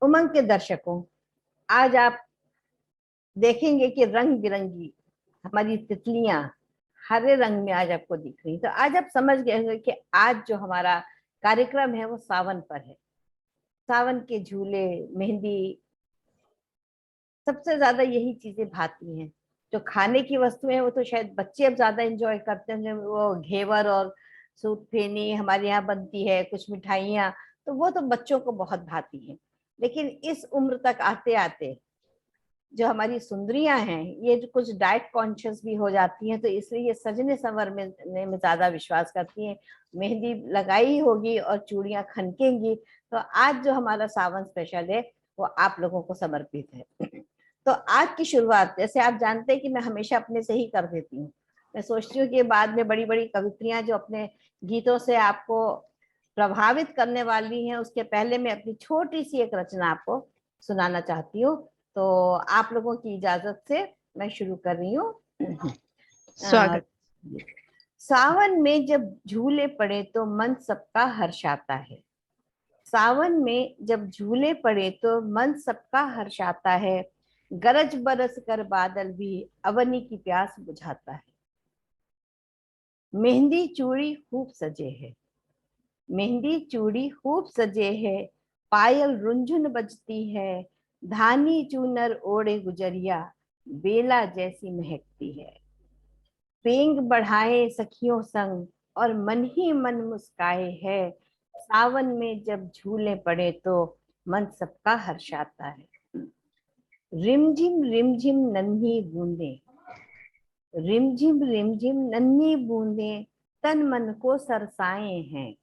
उमंग के दर्शकों, आज आप देखेंगे कि रंग बिरंगी हमारी तितलियां हरे रंग में आज आपको दिख रही। तो आज आप समझ गए होंगे कि आज जो हमारा कार्यक्रम है वो सावन पर है। सावन के झूले, मेहंदी, सबसे ज्यादा यही चीजें भाती हैं। जो खाने की वस्तुएं हैं वो तो शायद बच्चे अब ज्यादा एंजॉय करते हैं, वो घेवर और सूत फेनी हमारे यहाँ बनती है, कुछ मिठाइयाँ, तो वो तो बच्चों को बहुत भाती है। लेकिन इस उम्र तक आते आते जो हमारी सुंदरियां हैं, ये जो कुछ डाइट कॉन्शियस भी हो जाती हैं, तो इसलिए ये सजने संवरने में ज्यादा विश्वास करती हैं। मेहंदी लगाई होगी और चूड़ियां खनकेंगी। तो आज जो हमारा सावन स्पेशल है वो आप लोगों को समर्पित है। तो आज की शुरुआत, जैसे आप जानते हैं कि मैं हमेशा अपने से ही कर देती हूँ। मैं सोचती हूँ कि बाद में बड़ी बड़ी कवित्रियां जो अपने गीतों से आपको प्रभावित करने वाली हैं, उसके पहले मैं अपनी छोटी सी एक रचना आपको सुनाना चाहती हूँ। तो आप लोगों की इजाजत से मैं शुरू कर रही हूँ। स्वागत। सावन में जब झूले पड़े तो मन सबका हर्षाता है। सावन में जब झूले पड़े तो मन सबका हर्षाता है। गरज बरस कर बादल भी अवनी की प्यास बुझाता है। मेहंदी चूड़ी खूब सजे है, मेहंदी चूड़ी खूब सजे है, पायल रुंझुन बजती है। धानी चूनर ओढ़े गुजरिया, बेला जैसी महकती है। पेंग बढ़ाए सखियों संग और मन ही मन मुस्काए है। सावन में जब झूले पड़े तो मन सबका हर्षाता है। रिमझिम रिमझिम नन्ही बूंदे, रिमझिम रिमझिम नन्ही बूंदे तन मन को सरसाए हैं।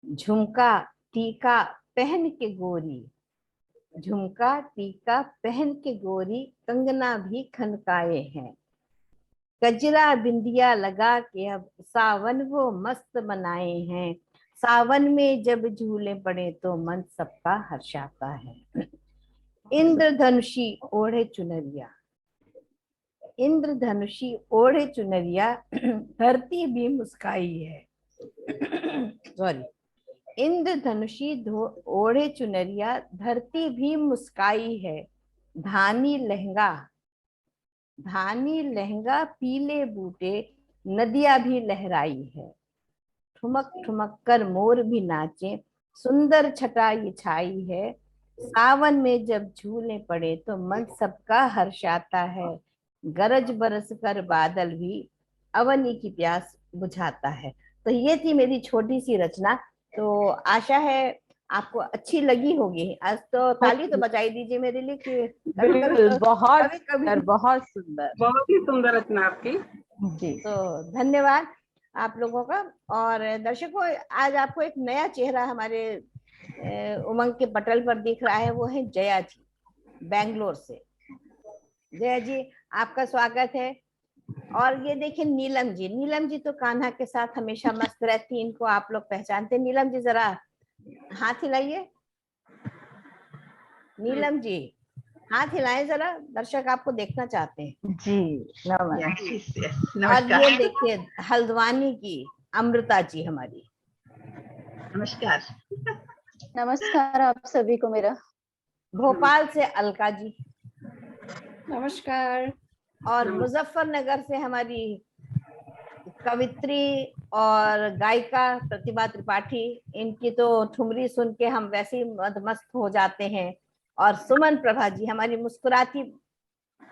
झुमका टीका पहन के गोरी, झुमका टीका पहन के गोरी कंगना भी खनकाए हैं। गजरा बिंदिया लगा के अब सावन वो मस्त मनाए हैं। सावन में जब झूले पड़े तो मन सबका हर्षाता है। इंद्रधनुषी ओढ़े चुनरिया, इंद्रधनुषी ओढ़े चुनरिया धरती भी मुस्काई है। सॉरी, इंद्रधनुषी ओढ़े चुनरिया धरती भी मुस्काई है। धानी लहंगा, धानी लहंगा पीले बूटे नदियां भी लहराई है। ठुमक ठुमक कर मोर भी नाचे, सुंदर छटा ये छाई है। सावन में जब झूले पड़े तो मन सबका हर्षाता है। गरज बरस कर बादल भी अवनी की प्यास बुझाता है। तो ये थी मेरी छोटी सी रचना। तो आशा है आपको अच्छी लगी होगी। आज तो ताली तो बजाई दीजिए मेरे लिए कि कभी कभी बिल्कुल, तो बहुत कभी कभी सुंदर, बहुत सुंदर। बहुत ही सुंदर रचना आपकी। जी, तो धन्यवाद आप लोगों का। और दर्शकों, आज आपको एक नया चेहरा हमारे उमंग के पटल पर दिख रहा है। वो है जया जी, बेंगलोर से। जया जी, आपका स्वागत है। और ये देखिए नीलम जी, नीलम जी तो कान्हा के साथ हमेशा मस्त रहती, इनको आप लोग पहचानते हैं। नीलम जी जरा हाथ हिलाइए। नीलम जी हाथ हिलाएं जरा, दर्शक आपको देखना चाहते हैं। जी, नमन। यस यस, और ये नमस्कार। देखिए हल्द्वानी की अमृता जी हमारी। नमस्कार। नमस्कार आप सभी को मेरा। भोपाल से अलका जी। नमस्कार। और मुजफ्फरनगर से हमारी कवित्री और गायिका प्रतिभा त्रिपाठी। इनकी तो ठुमरी सुन के हम वैसे ही मदमस्त हो जाते हैं। और सुमन प्रभा जी हमारी मुस्कुराती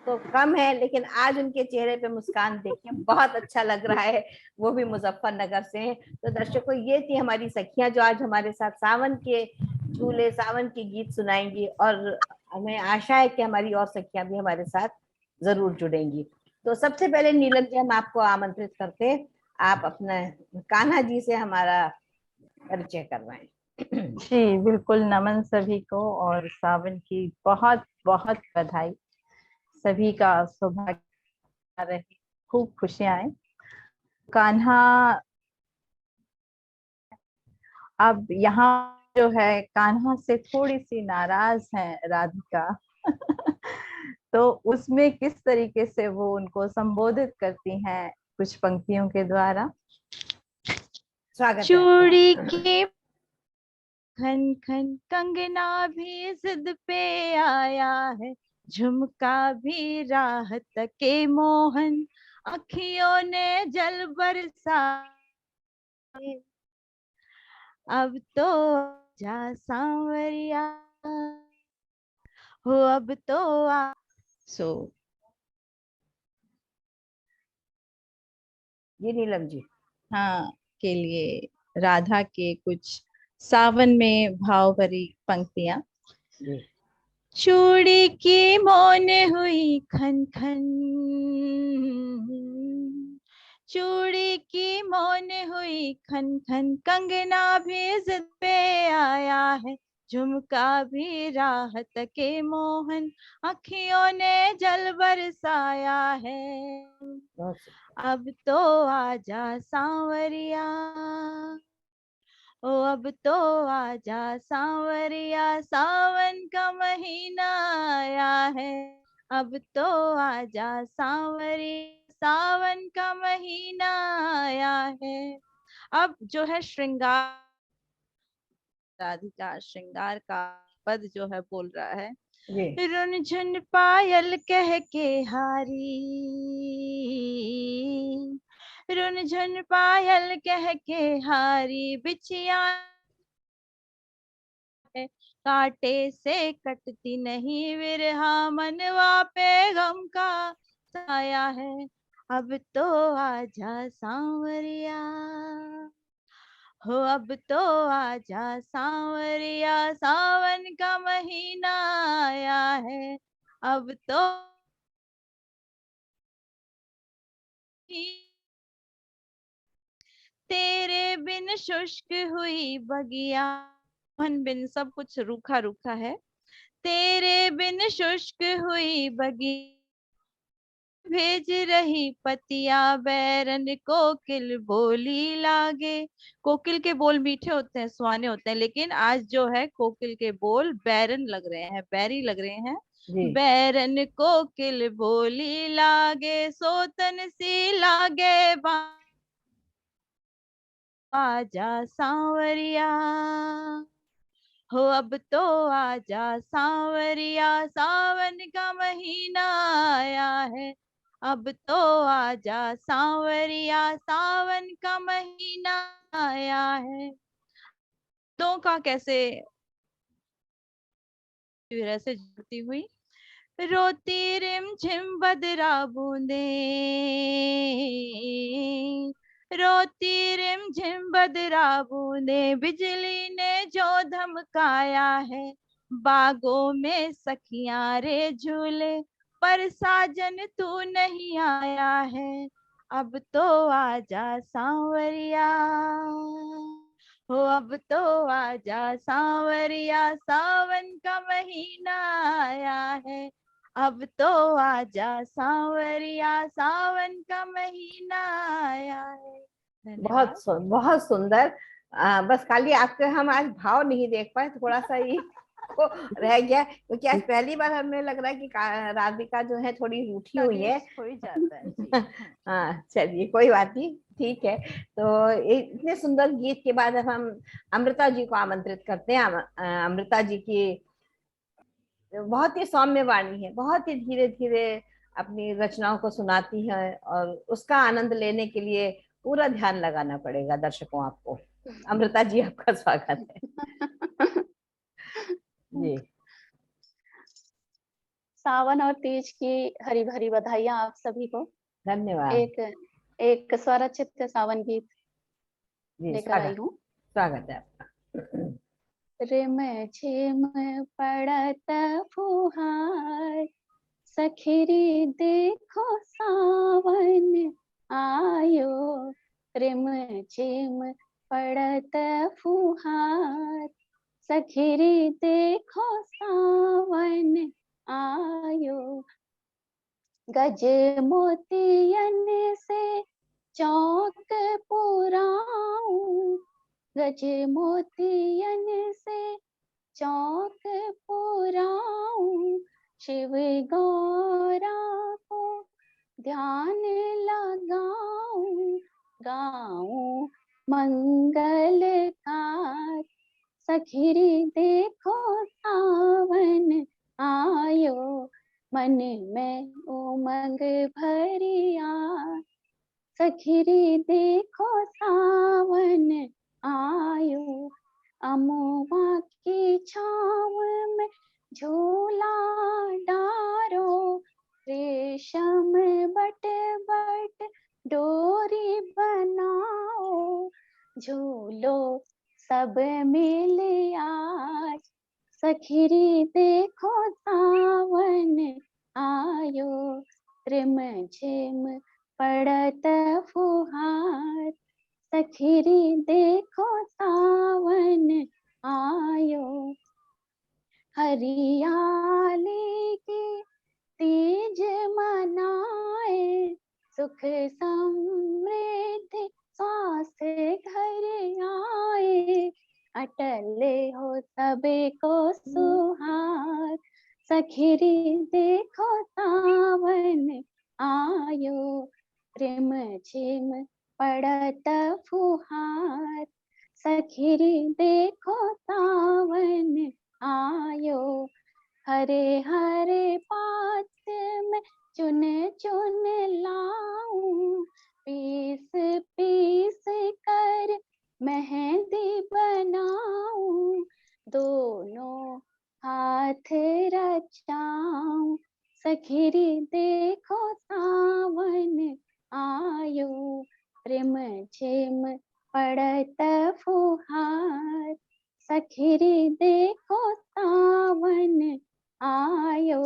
तो कम है, लेकिन आज उनके चेहरे पे मुस्कान देख के बहुत अच्छा लग रहा है। वो भी मुजफ्फरनगर से हैं। तो दर्शकों, ये थी हमारी सखियां जो आज हमारे साथ सावन के झूले, सावन के गीत सुनाएंगी। और हमें आशा है कि हमारी और सखियां भी हमारे साथ जरूर जुड़ेंगी। तो सबसे पहले नीलम जी, हम आपको आमंत्रित करते हैं, आप अपना कान्हा जी से हमारा परिचय करवाएं। जी, बिल्कुल, नमन सभी को और सावन की बहुत बहुत बधाई। सभी का सौभाग्य रहे, खूब खुशियां आए। कान्हा अब यहाँ जो है कान्हा से थोड़ी सी नाराज है राधिका। तो उसमें किस तरीके से वो उनको संबोधित करती हैं कुछ पंक्तियों के द्वारा। स्वागत है। चूड़ी के खन खन कंगना भी जिद पे आया है, झुमका भी राहत के मोहन, अखियों ने जल बरसा, अब तो जा सांवरिया हो, अब तो आ। सो जी नीलम जी। हाँ, के लिए राधा के कुछ सावन में भाव भरी पंक्तियां। जी। चूड़ी की मौन हुई खन खन, चूड़ी की मौन हुई खन खन, कंगना भी जिद पे आया है, झुमका भी राहत के मोहन, अखियों ने जल बरसाया है, बहुत सुंदर। अब तो आजा सांवरिया ओ, अब तो आजा सांवरिया, सावन का महीना आया है, अब तो आजा सांवरिया, सावन का महीना आया है। अब जो है श्रृंगार, राधिका श्रृंगार का पद जो है बोल रहा है, जी। रुनझुन पायल कह के हारी, रुनझुन पायल कह के हारी, बिछिया कांटे से कटती नहीं, विरहा मनवा पे गम का साया है, अब तो आजा सांवरिया हो, अब तो आजा सांवरिया, सावन का महीना आया है, अब तो तेरे बिन शुष्क हुई बगिया, मन बिन सब कुछ रूखा रूखा है, तेरे बिन शुष्क हुई बगी, भेज रही पतिया बैरन, कोकिल बोली लागे। कोकिल के बोल मीठे होते हैं, सुहाने होते हैं, लेकिन आज जो है कोकिल के बोल बैरन लग रहे हैं, बैरी लग रहे हैं। जी। बैरन कोकिल बोली लागे, सोतन सी लागे आजा सांवरिया हो, अब तो आजा सांवरिया, सावन का महीना आया है, अब तो आजा सांवरिया, सावन का महीना आया है। तो का कैसे से जुड़ती हुई, रोती रिम झिम बदरा बूंदे, रोती रिम झिम बदरा बूंदे, बिजली ने जो धमकाया है, बागों में सखियां रे झूले, पर साजन तू नहीं आया है, अब तो आजा सांवरिया हो, अब तो आजा सांवरिया, सावन का महीना आया है, अब तो आजा सांवरिया, सावन का महीना आया है। धन्यवाद। बहुत सुंदर। बस खाली आपके हम आज भाव नहीं देख पाए, थोड़ा सा ही को रह गया, क्योंकि आज पहली बार हमें लग रहा है कि राधिका जो है थोड़ी रूठी हुई है। हो ही जाता है जी। हाँ चलिए, कोई बात नहीं, ठीक है। तो इतने सुंदर गीत के बाद अब हम अमृता जी को आमंत्रित करते हैं। अमृता जी की बहुत ही सौम्य वाणी है, बहुत ही धीरे धीरे अपनी रचनाओं को सुनाती है, और उसका आनंद लेने के लिए पूरा ध्यान लगाना पड़ेगा दर्शकों आपको। अमृता जी, आपका स्वागत है जी। सावन और तीज की हरी भरी बधाइयां आप सभी को। धन्यवाद एक एक स्वरचित सावन गीत जी। लेकर आई स्वागत, हूँ। स्वागत है आपका। रिम झिम पड़त फुहार, सखिरी देखो सावन आयो, रिम झिम पड़त फुहार, सखिरी देखो सावन आयो, गज मोतियन से चौक पुराऊं, गज मोतियन से चौक पुराऊं, शिव गौरा को ध्यान लगाऊं, गाऊं मंगल कार, सखीरी देखो सावन आयो, मन में उमंग भरिया। सखीरी देखो सावन आयो, अमुआ की छाँव में झूला डारो। रेशम बट बट डोरी बनाओ, झूलो सब मिल आज। सखीरी देखो सावन आयो, रिम झिम पड़त फुहार। सखीरी देखो सावन आयो, हरियाली की तीज मनाए। सुख समृद्धि स्वास्थ्य घर आए, अटल हो सबे को सुहार। सखीरी देखो सावन आयो, रिम झिम पड़त फुहार। सखीरी देखो सावन आयो, हरे हरे पात में चुन चुन लाऊं। पीस पीस कर मेहंदी बनाऊं, दोनों हाथ रचाऊं। सखीरी देखो सावन आयो, रिम झिम पड़त फुहार। सखीरी देखो सावन आयो,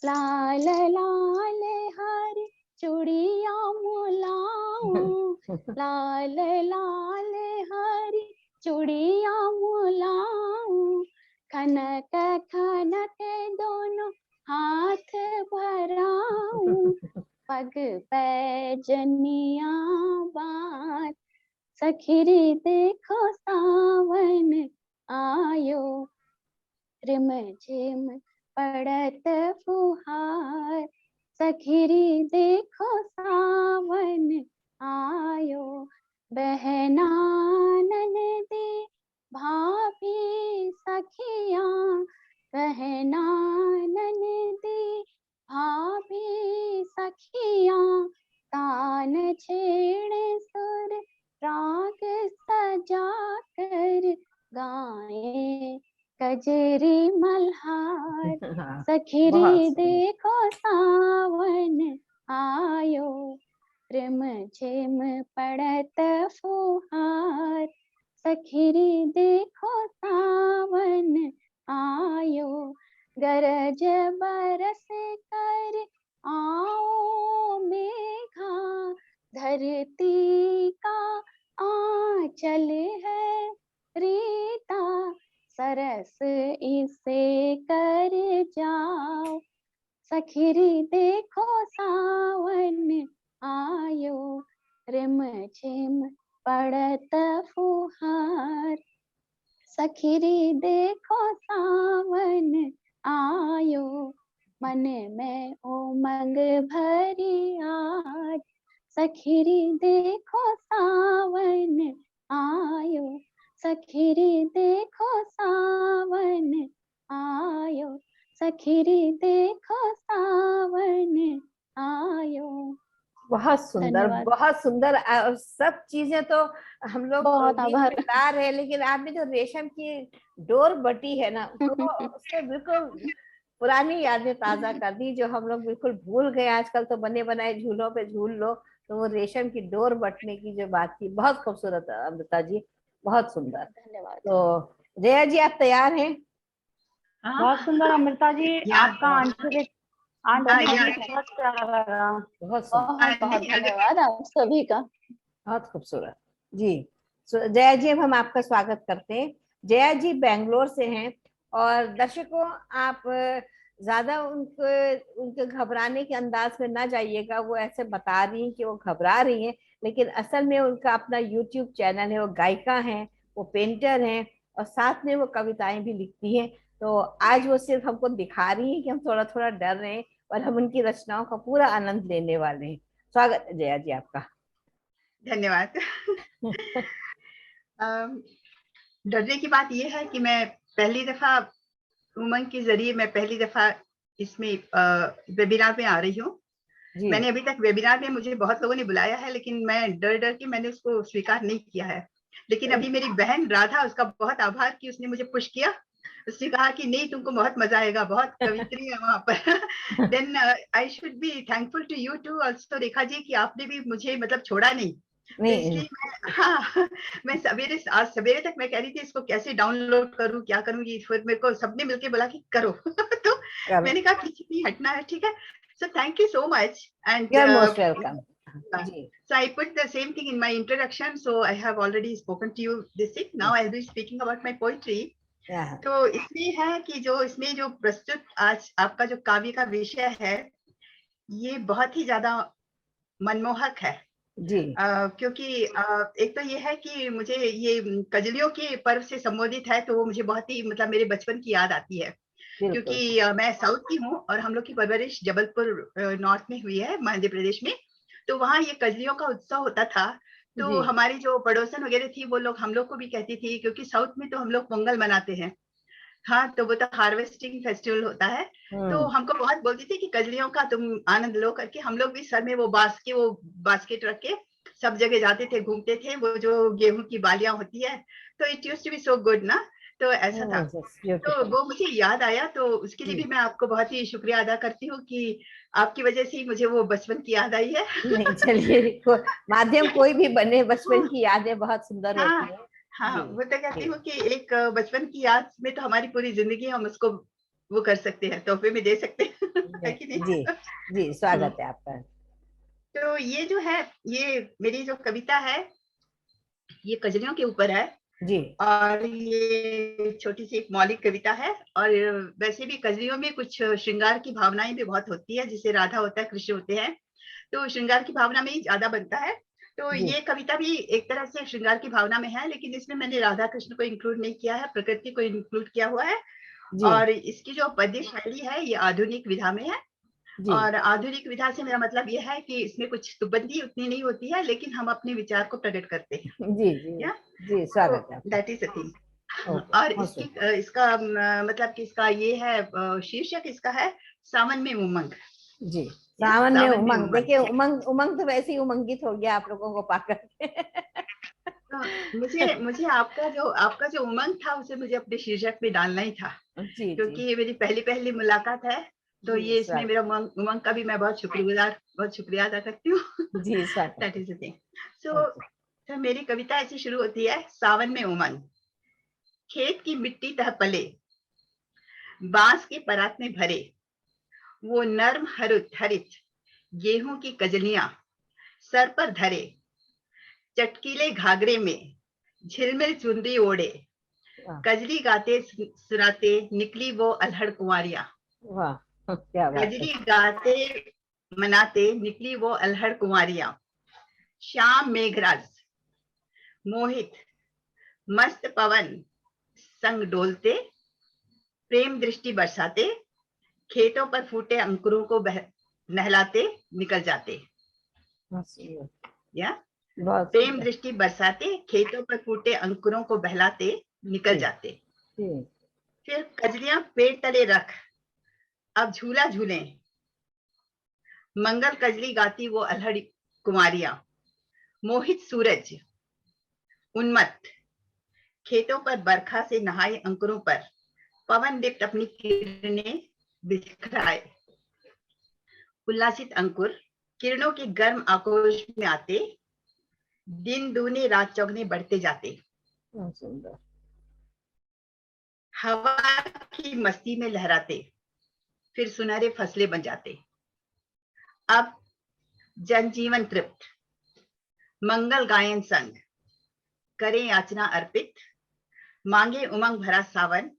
लाल लाल हरी चूड़िया मुलाऊं। लाल लाल हरी चूड़िया मुलाऊं, खनक खनक दोनों हाथ भराऊं। पग पैजनिया बांध, सखीरी देखो सावन आयो, रिम झिम पड़त फुहार। सखीरी देखो सावन आयो, बहना ननदी भाभी सखियां। बहना ननदी भाभी सखियां, तान छेड़े सुर राग सजा कर। गाए कजरी मल्हार। हाँ, सखीरी बहुत सुंदर। देखो सावन आयो, रिम झिम पड़त फुहार। सखीरी देखो सावन आयो, गरज बरस कर आओ मेघा। धरती का आंचल है रीता, सरस इसे कर जाओ। सखीरी देखो सावन आयो, रिम झिम पड़त फुहार। सखीरी देखो सावन आयो, मन में उमंग भरी आज। सखीरी देखो सावन आयो, सखीरी देखो सावन आयो। सखीरी देखो सावन आयो। बहुत सुंदर, धन्यवाद। बहुत सुंदर। सब चीजें तो हम लोग बहुत गीत आभार। में गा रहे हैं, लेकिन आपने जो रेशम की डोर बटी है ना, वो उससे बिल्कुल पुरानी यादें ताजा कर दी, जो हम लोग बिल्कुल भूल गए। आजकल तो बने बनाए झूलों पे झूल लो, तो वो रेशम की डोर बटने की जो बात थी, बहुत खूबसूरत अमृता जी, बहुत सुंदर। धन्यवाद। तो जया जी, आप तैयार हैं? बहुत सुंदर अमृता जी, आपका आंतरिक बहुत प्यारा लगा। बहुत सुंदर, बहुत बहुत धन्यवाद आप सभी का। बहुत खूबसूरत जी। जया जी, अब हम आपका स्वागत करते हैं। जया जी बेंगलोर से हैं, और दर्शकों, आप ज्यादा उनके घबराने के अंदाज में ना जाइएगा। वो ऐसे बता रही हैं कि वो घबरा रही हैं, लेकिन असल में उनका अपना यूट्यूब चैनल है। वो गायिका हैं, वो पेंटर हैं, और साथ में वो कविताएं भी लिखती हैं। तो आज वो सिर्फ हमको दिखा रही हैं कि हम थोड़ा थोड़ा डर रहे हैं, और हम उनकी रचनाओं का पूरा आनंद लेने वाले हैं। स्वागत है जया जी आपका। धन्यवाद। डरने की बात यह है कि मैं पहली दफा उमंग के जरिए मैं पहली दफा इसमें वेबिनार में आ रही हूँ। जी मैंने अभी तक वेबिनार में मुझे बहुत लोगों ने बुलाया है, लेकिन मैं डर डर के मैंने उसको स्वीकार नहीं किया है। लेकिन अभी मेरी बहन राधा, उसका बहुत आभार कि उसने मुझे पुश किया। उसने कहा कि नहीं, तुमको बहुत मजा आएगा, बहुत कवित्री है वहां पर। Then I should be thankful to you too also Rekha ji, कि आपने भी मुझे मतलब छोड़ा नहीं। तो नहीं इसलिए मैं, हाँ, मैं आज सवेरे तक मैं कह रही थी इसको कैसे डाउनलोड करूं, क्या करूंगी। फिर मेरे को सबने मिलके बोला कि करो। तो करो, मैंने कहा किसी नहीं हटना है, ठीक है। So thank you so much. And you are most welcome. जी so I put the same thing in my introduction. So I have already spoken to you this thing. Now I'll be speaking about my poetry. हाँ, तो इसमें है कि जो इसमें जो प्रस्तुत आज आपका जो काव्य का विषय है, ये बहुत ही ज्यादा मनमोहक है। जी क्योंकि एक तो ये है कि मुझे ये कजलियों के पर्व से संबोधित है, तो वो मुझे बहुत ही मतलब मेरे बचपन की याद आती है। बिल्कुल। क्योंकि मैं साउथ की हूँ और हम लोग की परवरिश जबलपुर नॉर्थ में हुई है, मध्य प्रदेश में। तो वहाँ ये कजलियों का उत्सव होता था। तो जी हमारी जो पड़ोसन वगैरह थी, वो लोग हम लोग को भी कहती थी, क्योंकि साउथ में तो हम लोग पोंगल मनाते हैं। हाँ, तो वो तो हार्वेस्टिंग फेस्टिवल होता है। तो हमको बहुत बोलती थी कि कजलियों का तुम आनंद लो करके। हम लोग भी सर में वो बास्केट रख के सब जगह जाते थे, घूमते थे। वो जो गेहूं की बालियां होती है, तो it used to be so good ना। तो ऐसा था। तो वो मुझे याद आया, तो उसके लिए भी मैं आपको बहुत ही शुक्रिया अदा करती हूँ कि आपकी वजह से ही मुझे वो बचपन की याद आई है। नहीं चलिए, माध्यम कोई भी बने, बचपन की यादें बहुत सुंदर होती हाँ हैं। हाँ, जी वो तो कहती जी हूँ कि एक बचपन की याद में तो हमारी पूरी जिंदगी हम उसको वो कर सकते हैं, तोहफे में दे सकते हैं। है कि नहीं? जी जी, स्वागत है आपका। तो ये जो है, ये मेरी जो कविता है, ये कजलियों के ऊपर है। जी और ये छोटी सी एक मौलिक कविता है। और वैसे भी कजलियों में कुछ श्रृंगार की भावनाएं भी बहुत होती है, जिसे राधा होता है, कृष्ण होते हैं, तो श्रृंगार की भावना में ही ज्यादा बनता है। तो जी ये कविता भी एक तरह से श्रृंगार की भावना में है, लेकिन इसमें मैंने राधा कृष्ण को इंक्लूड नहीं किया है, प्रकृति को इंक्लूड किया हुआ है। जी और इसकी जो पद्य शैली है, ये आधुनिक विधा में है। जी और आधुनिक विधा से मेरा मतलब यह है कि इसमें कुछ तुकबंदी उतनी नहीं होती है, लेकिन हम अपने विचार को प्रकट करते हैं। जी जी या जी, तो स्वागत है आपका। That is the thing. Okay, और बहुत सुंदर। इसका मतलब कि इसका ये है, शीर्षक इसका है सावन में उमंग। जी, या सावन में सावन में उमंग। उमंग। देखिए, उमंग उमंग तो वैसे ही उमंगित हो गया आप लोगों को पाकर के। तो मुझे मुझे आपका जो उमंग था, उसे मुझे अपने शीर्षक में डालना ही था, जी जी क्योंकि ये मेरी पहली पहली मुलाकात है। तो जी, ये इसमें स्वागत। मेरा उमंग का भी मैं बहुत शुक्रिया अदा करती हूँ। जी, स्वागत दैट है। Is the thing. ओके। तो मेरी कविता ऐसी शुरू होती है, सावन में उमंग। खेत की मिट्टी तह पले, बांस के परात में भरे, वो नर्म हरित गेहूं की कजलियां सर पर धरे, चटकीले घाघरे में झिलमिल चुनरी ओढ़े, वाह कजली गाते सुनाते निकली वो अल्हड़ कुंवारियां। वाह, क्या बात है। कजली गाते मनाते निकली वो अल्हड़ कुंवारियां। श्याम मेघराज मोहित मस्त पवन संग डोलते, प्रेम दृष्टि बरसाते, खेतों पर फूटे अंकुरों को नहलाते निकल जाते। बहुत सुंदर, या बहुत प्रेम सुंदर। दृष्टि बरसाते, खेतों पर फूटे अंकुरों को बहलाते निकल जी जाते। जी फिर कजलियां पेड़ तले रख, अब झूला झूले, मंगल कजली गाती वो अल्हड़ कुमारियां। मोहित सूरज उन्मत्त खेतों पर बरखा से नहाए अंकुरों पर, पवन लिप्त अपनी किरणें बिखराए। उल्लासित अंकुर किरणों के गर्म आक्रोश में आते, दिन दूने रात चौगने बढ़ते जाते। बहुत सुंदर। हवा की मस्ती में लहराते, फिर सुनहरे फसले बन जाते। अब जनजीवन तृप्त, मंगल गायन संग करें याचना अर्पित, मांगे उमंग भरा सावन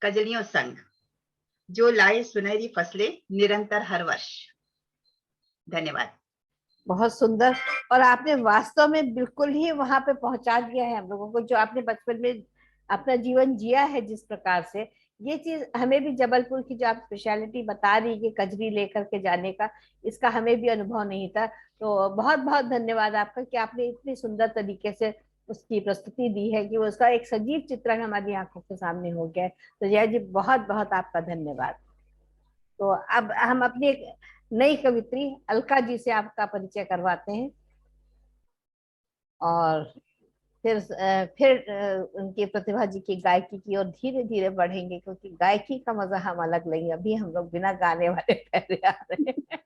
कजलियों संग, जो लाए सुनहरी फसलें निरंतर हर वर्ष। धन्यवाद। बहुत सुंदर। और आपने वास्तव में बिल्कुल ही वहां पे पहुंचा दिया है हम लोगों को, जो आपने बचपन में अपना जीवन जिया है जिस प्रकार से। ये चीज हमें भी, जबलपुर की जो आप स्पेशलिटी बता रही है कजरी लेकर के जाने का, इसका हमें भी अनुभव नहीं था। तो बहुत बहुत धन्यवाद आपका कि आपने इतनी सुंदर तरीके से उसकी प्रस्तुति दी है कि वो उसका एक सजीव चित्रण हमारी आंखों के सामने हो गया है। तो जया जी बहुत बहुत आपका धन्यवाद। तो अब हम अपनी एक नई कवित्री अलका जी से आपका परिचय करवाते हैं और फिर उनकी प्रतिभा जी की गायकी की ओर धीरे धीरे बढ़ेंगे, क्योंकि गायकी का मजा हम अलग लेंगे। अभी हम लोग बिना गाने वाले पहले आ रहे हैं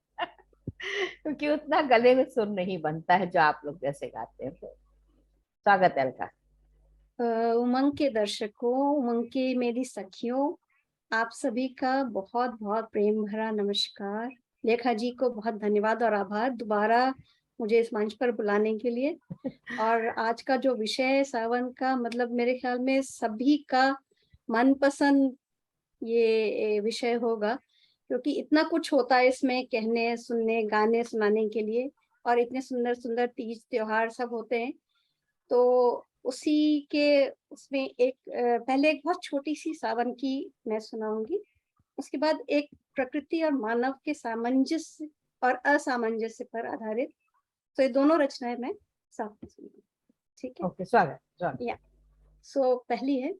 क्योंकि उतना गले में सुर नहीं बनता है जो आप लोग जैसे गाते हैं। तो स्वागत है अलका। उमंग के दर्शकों, उमंग की मेरी सखियों, आप सभी का बहुत बहुत प्रेम भरा नमस्कार। लेखा जी को बहुत धन्यवाद और आभार दोबारा मुझे इस मंच पर बुलाने के लिए। और आज का जो विषय है सावन का, मतलब मेरे ख्याल में सभी का मनपसंद ये विषय होगा, क्योंकि इतना कुछ होता है इसमें कहने, सुनने, गाने, सुनाने के लिए, और इतने सुंदर सुंदर तीज त्योहार सब होते हैं। तो उसी के उसमें एक पहले एक बहुत छोटी सी सावन की मैं सुनाऊंगी, उसके बाद एक प्रकृति और मानव के सामंजस्य और असामंजस्य पर आधारित। तो ये दोनों रचनाएं मैं साथ में सुनूंगी, ठीक है? ओके, स्वागत। या सो पहली है,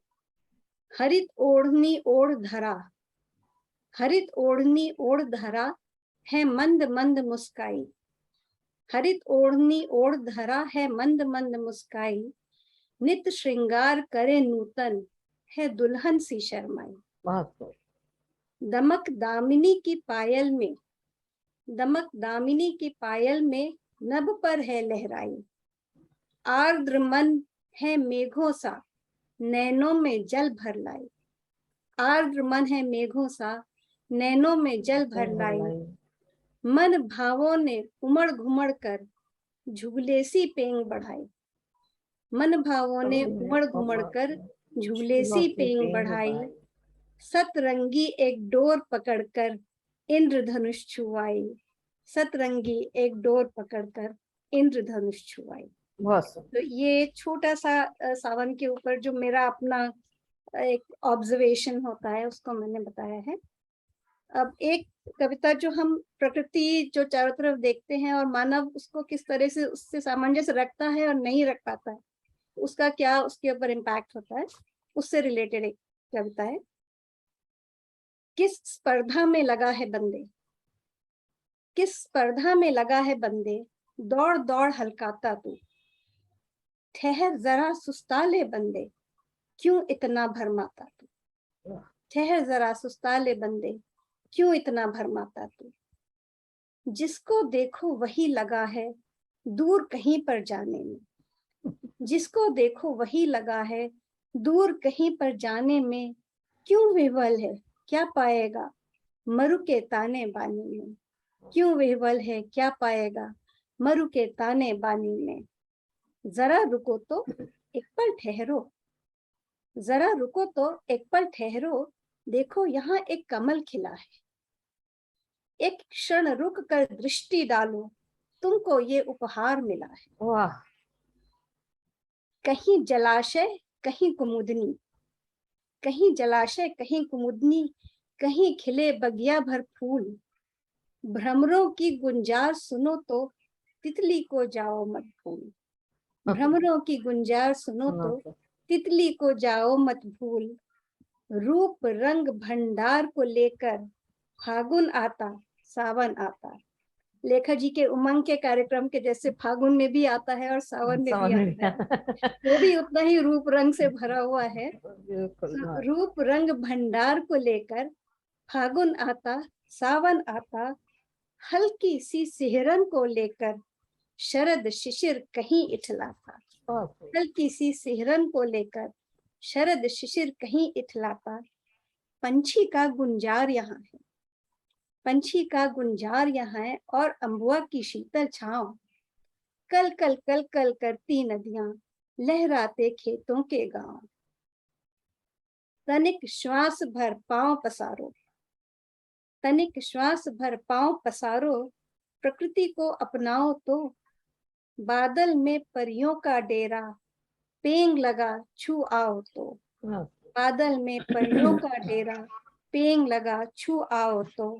हरित ओढ़नी ओढ़ धरा, हरित ओढ़नी ओढ़ धरा है मंद मंद मुस्काई, हरित ओढ़नी ओढ़ धरा है मंद मंद मुस्काई, नित श्रृंगार करे नूतन है दुल्हन सी शर्माई। बहुत दमक दामिनी की पायल में, दमक दामिनी की पायल में नभ पर है लहराई, आर्द्र मन है मेघों सा नैनों में जल भर लाई, आर्द्र मन है मेघों सा नैनों में जल भर लाई, मन भावों ने उमड़ घुमड़ कर झूले सी पेंग बढ़ाई, मन भावों ने उमड़ घुमड़ कर झूले सी पेंग बढ़ाई, सतरंगी एक डोर पकड़कर इंद्रधनुष छुआई, सतरंगी एक डोर पकड़कर इंद्रधनुष छुआई। तो ये छोटा सा सावन के ऊपर जो मेरा अपना एक ऑब्जर्वेशन होता है उसको मैंने बताया है। अब एक कविता जो हम प्रकृति जो चारों तरफ देखते हैं और मानव उसको किस तरह से उससे सामंजस्य रखता है और नहीं रख पाता है, उसका क्या उसके ऊपर इम्पैक्ट होता है, उससे रिलेटेड एक कविता है। किस स्पर्धा में लगा है बंदे, किस स्पर्धा में लगा है बंदे, दौड़ दौड़ हल्काता तू, ठहर जरा सुस्ता ले बंदे, क्यों इतना भरमाता तू, ठहर जरा सुस्ता ले बंदे, क्यों इतना भरमाता तू, जिसको देखो वही लगा है दूर कहीं पर जाने में, जिसको देखो वही लगा है दूर कहीं पर जाने में, क्यों विह्वल है क्या पाएगा मरु के ताने बानी में, क्यों विह्वल है क्या पाएगा मरु के ताने बानी में। जरा रुको तो एक पल ठहरो, जरा रुको तो एक पल ठहरो, देखो यहाँ एक कमल खिला है, एक क्षण रुक कर दृष्टि डालो, तुमको ये उपहार मिला है। वाह। कहीं जलाशय कहीं कुमुदनी, कहीं जलाशय कहीं कुमुदनी, कहीं खिले बगिया भर फूल, भ्रमरों की गुंजार सुनो तो तितली को जाओ मत भूल, भ्रमरों की गुंजार सुनो तो तितली को जाओ मत भूल, रूप रंग भंडार को लेकर फागुन आता सावन आता। लेखा जी के उमंग के कार्यक्रम के जैसे फागुन में भी आता है और सावन में भी आता है, वो भी उतना ही रूप रंग से भरा हुआ है। रूप रंग भंडार को लेकर फागुन आता सावन आता, हल्की सी सिहरन को लेकर शरद शिशिर कहीं इठलाता, हल्की सी सिहरन को लेकर शरद शिशिर कहीं इठलाता। पंछी का गुंजार यहाँ है, पंछी का गुंजार यहाँ है और अम्बुआ की शीतल छांव, कल कल कल कल करती नदियां लहराते खेतों के गांव। तनिक श्वास भर पांव पसारो, तनिक श्वास भर पांव पसारो, प्रकृति को अपनाओ तो, बादल में परियों का डेरा पेंग लगा छू आओ तो, बादल में परियों का डेरा पेंग लगा छू आओ तो।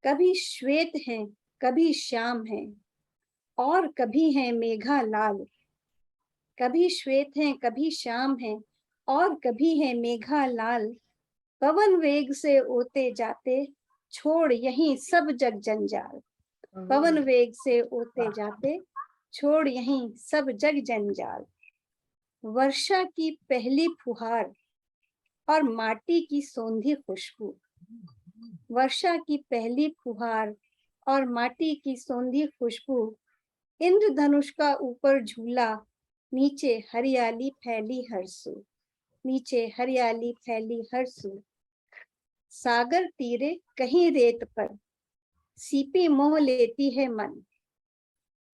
कभी श्वेत हैं कभी श्याम हैं और कभी हैं मेघा लाल, कभी श्वेत हैं, कभी श्याम हैं, और कभी है मेघा लाल। पवन वेग से ओते जाते, छोड़ यहीं सब जग जंजाल। पवन वेग से ओते जाते, छोड़ यहीं सब जग जंजाल। वर्षा की पहली फुहार और माटी की सौंधी खुशबू। वर्षा की पहली फुहार और माटी की सौंधी खुशबू। इंद्रधनुष का ऊपर झूला, नीचे हरियाली फैली हरसू। नीचे हरियाली फैली हरसू। सागर तीरे कहीं रेत पर, सीपी मोह लेती है मन।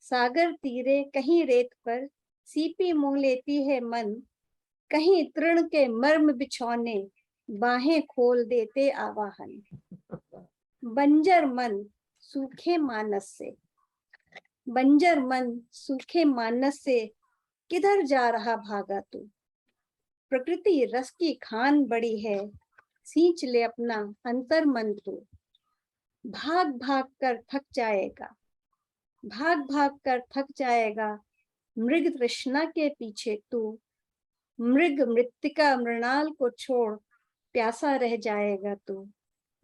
सागर तीरे कहीं रेत पर, सीपी मोह लेती है मन। कहीं तृण के मर्म बिछौने, बाहें खोल देते आवाहन। बंजर मन सूखे मानस से, बंजर मन सूखे मानस से, किधर जा रहा भागा तू। प्रकृति रस की खान बड़ी है, सींच ले अपना अंतर मन तू। भाग भाग कर थक जाएगा, भाग भाग कर थक जाएगा, मृग तृष्णा के पीछे तू। मृग मृत्तिका मृणाल को छोड़, प्यासा रह जाएगा तू।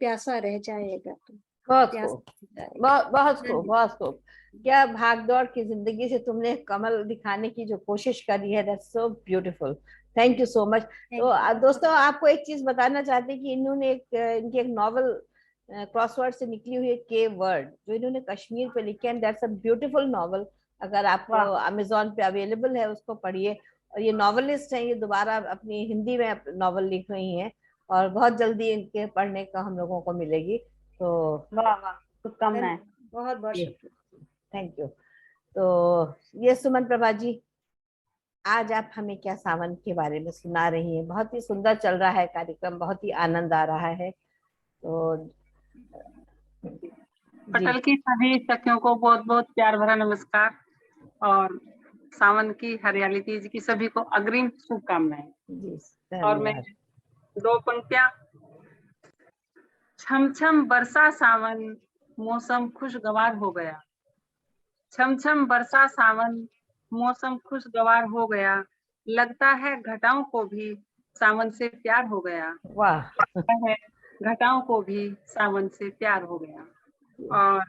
प्यासा रह जाएगा तू। बहुत प्यासा खूब, रह जाएगा। बहुत खूब, बहुत खूब। क्या भागदौड़ की जिंदगी से तुमने कमल दिखाने की जो कोशिश करी है, that's so beautiful. Thank you so much. तो दोस्तों, आपको एक चीज बताना चाहते हैं कि इन्होंने इनकी एक नॉवल क्रॉसवर्ड से निकली हुई है, के वर्ड, जो इन्होंने कश्मीर पे लिखे हैं। That's a beautiful novel. अगर आपको अमेजोन पे अवेलेबल है, उसको पढ़िए। और ये नॉवलिस्ट हैं, ये दोबारा अपनी हिंदी में नॉवल लिख रही हैं, और बहुत जल्दी इनके पढ़ने का हम लोगों को मिलेगी। तो वाह वाह, शुभकामनाएं। बहुत बहुत शुक्रिया। Thank you. तो ये सुमन प्रभा जी, आज आप हमें क्या सावन के बारे में सुना रही हैं? बहुत ही सुंदर चल रहा है कार्यक्रम, बहुत ही आनंद आ रहा है। तो पटल की सभी सखियों को बहुत बहुत प्यार भरा नमस्कार, और सावन की हरियाली तीज की सभी को अग्रिम शुभकामनाएं। और मैं दो पंक्तियां। छम छम बरसा सावन, मौसम खुशगवार हो गया। छम छम बरसा सावन, मौसम खुशगवार हो गया। लगता है घटाओं को भी सावन से प्यार हो गया। वाह। लगता है घटाओं को भी सावन से प्यार हो गया। और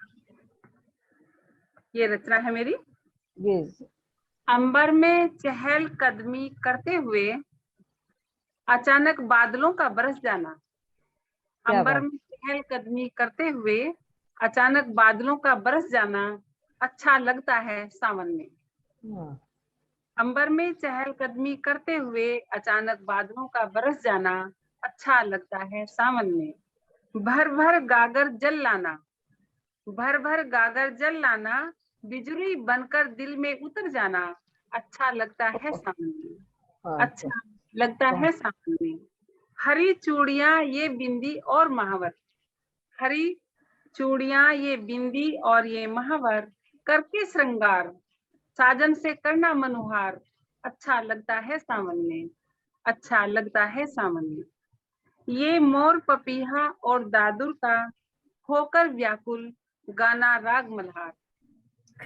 ये रचना है मेरी। अंबर में चहल कदमी करते हुए अचानक बादलों का बरस जाना। अंबर में चहल कदमी करते हुए अचानक बादलों का बरस जाना अच्छा लगता है सावन में। अंबर में चहल कदमी करते हुए अचानक बादलों का बरस जाना अच्छा लगता है सावन में। भर भर गागर जल लाना, भर भर गागर जल लाना, बिजली बनकर दिल में उतर जाना अच्छा लगता है सावन में। अच्छा लगता है सावन में। हरी चूड़ियां ये बिंदी और महावर, हरी चूड़ियां ये बिंदी और ये महावर, करके श्रृंगार साजन से करना मनोहार अच्छा लगता है सावन में। अच्छा लगता है सावन में। ये मोर पपीहा और दादुर का होकर व्याकुल गाना राग मल्हार।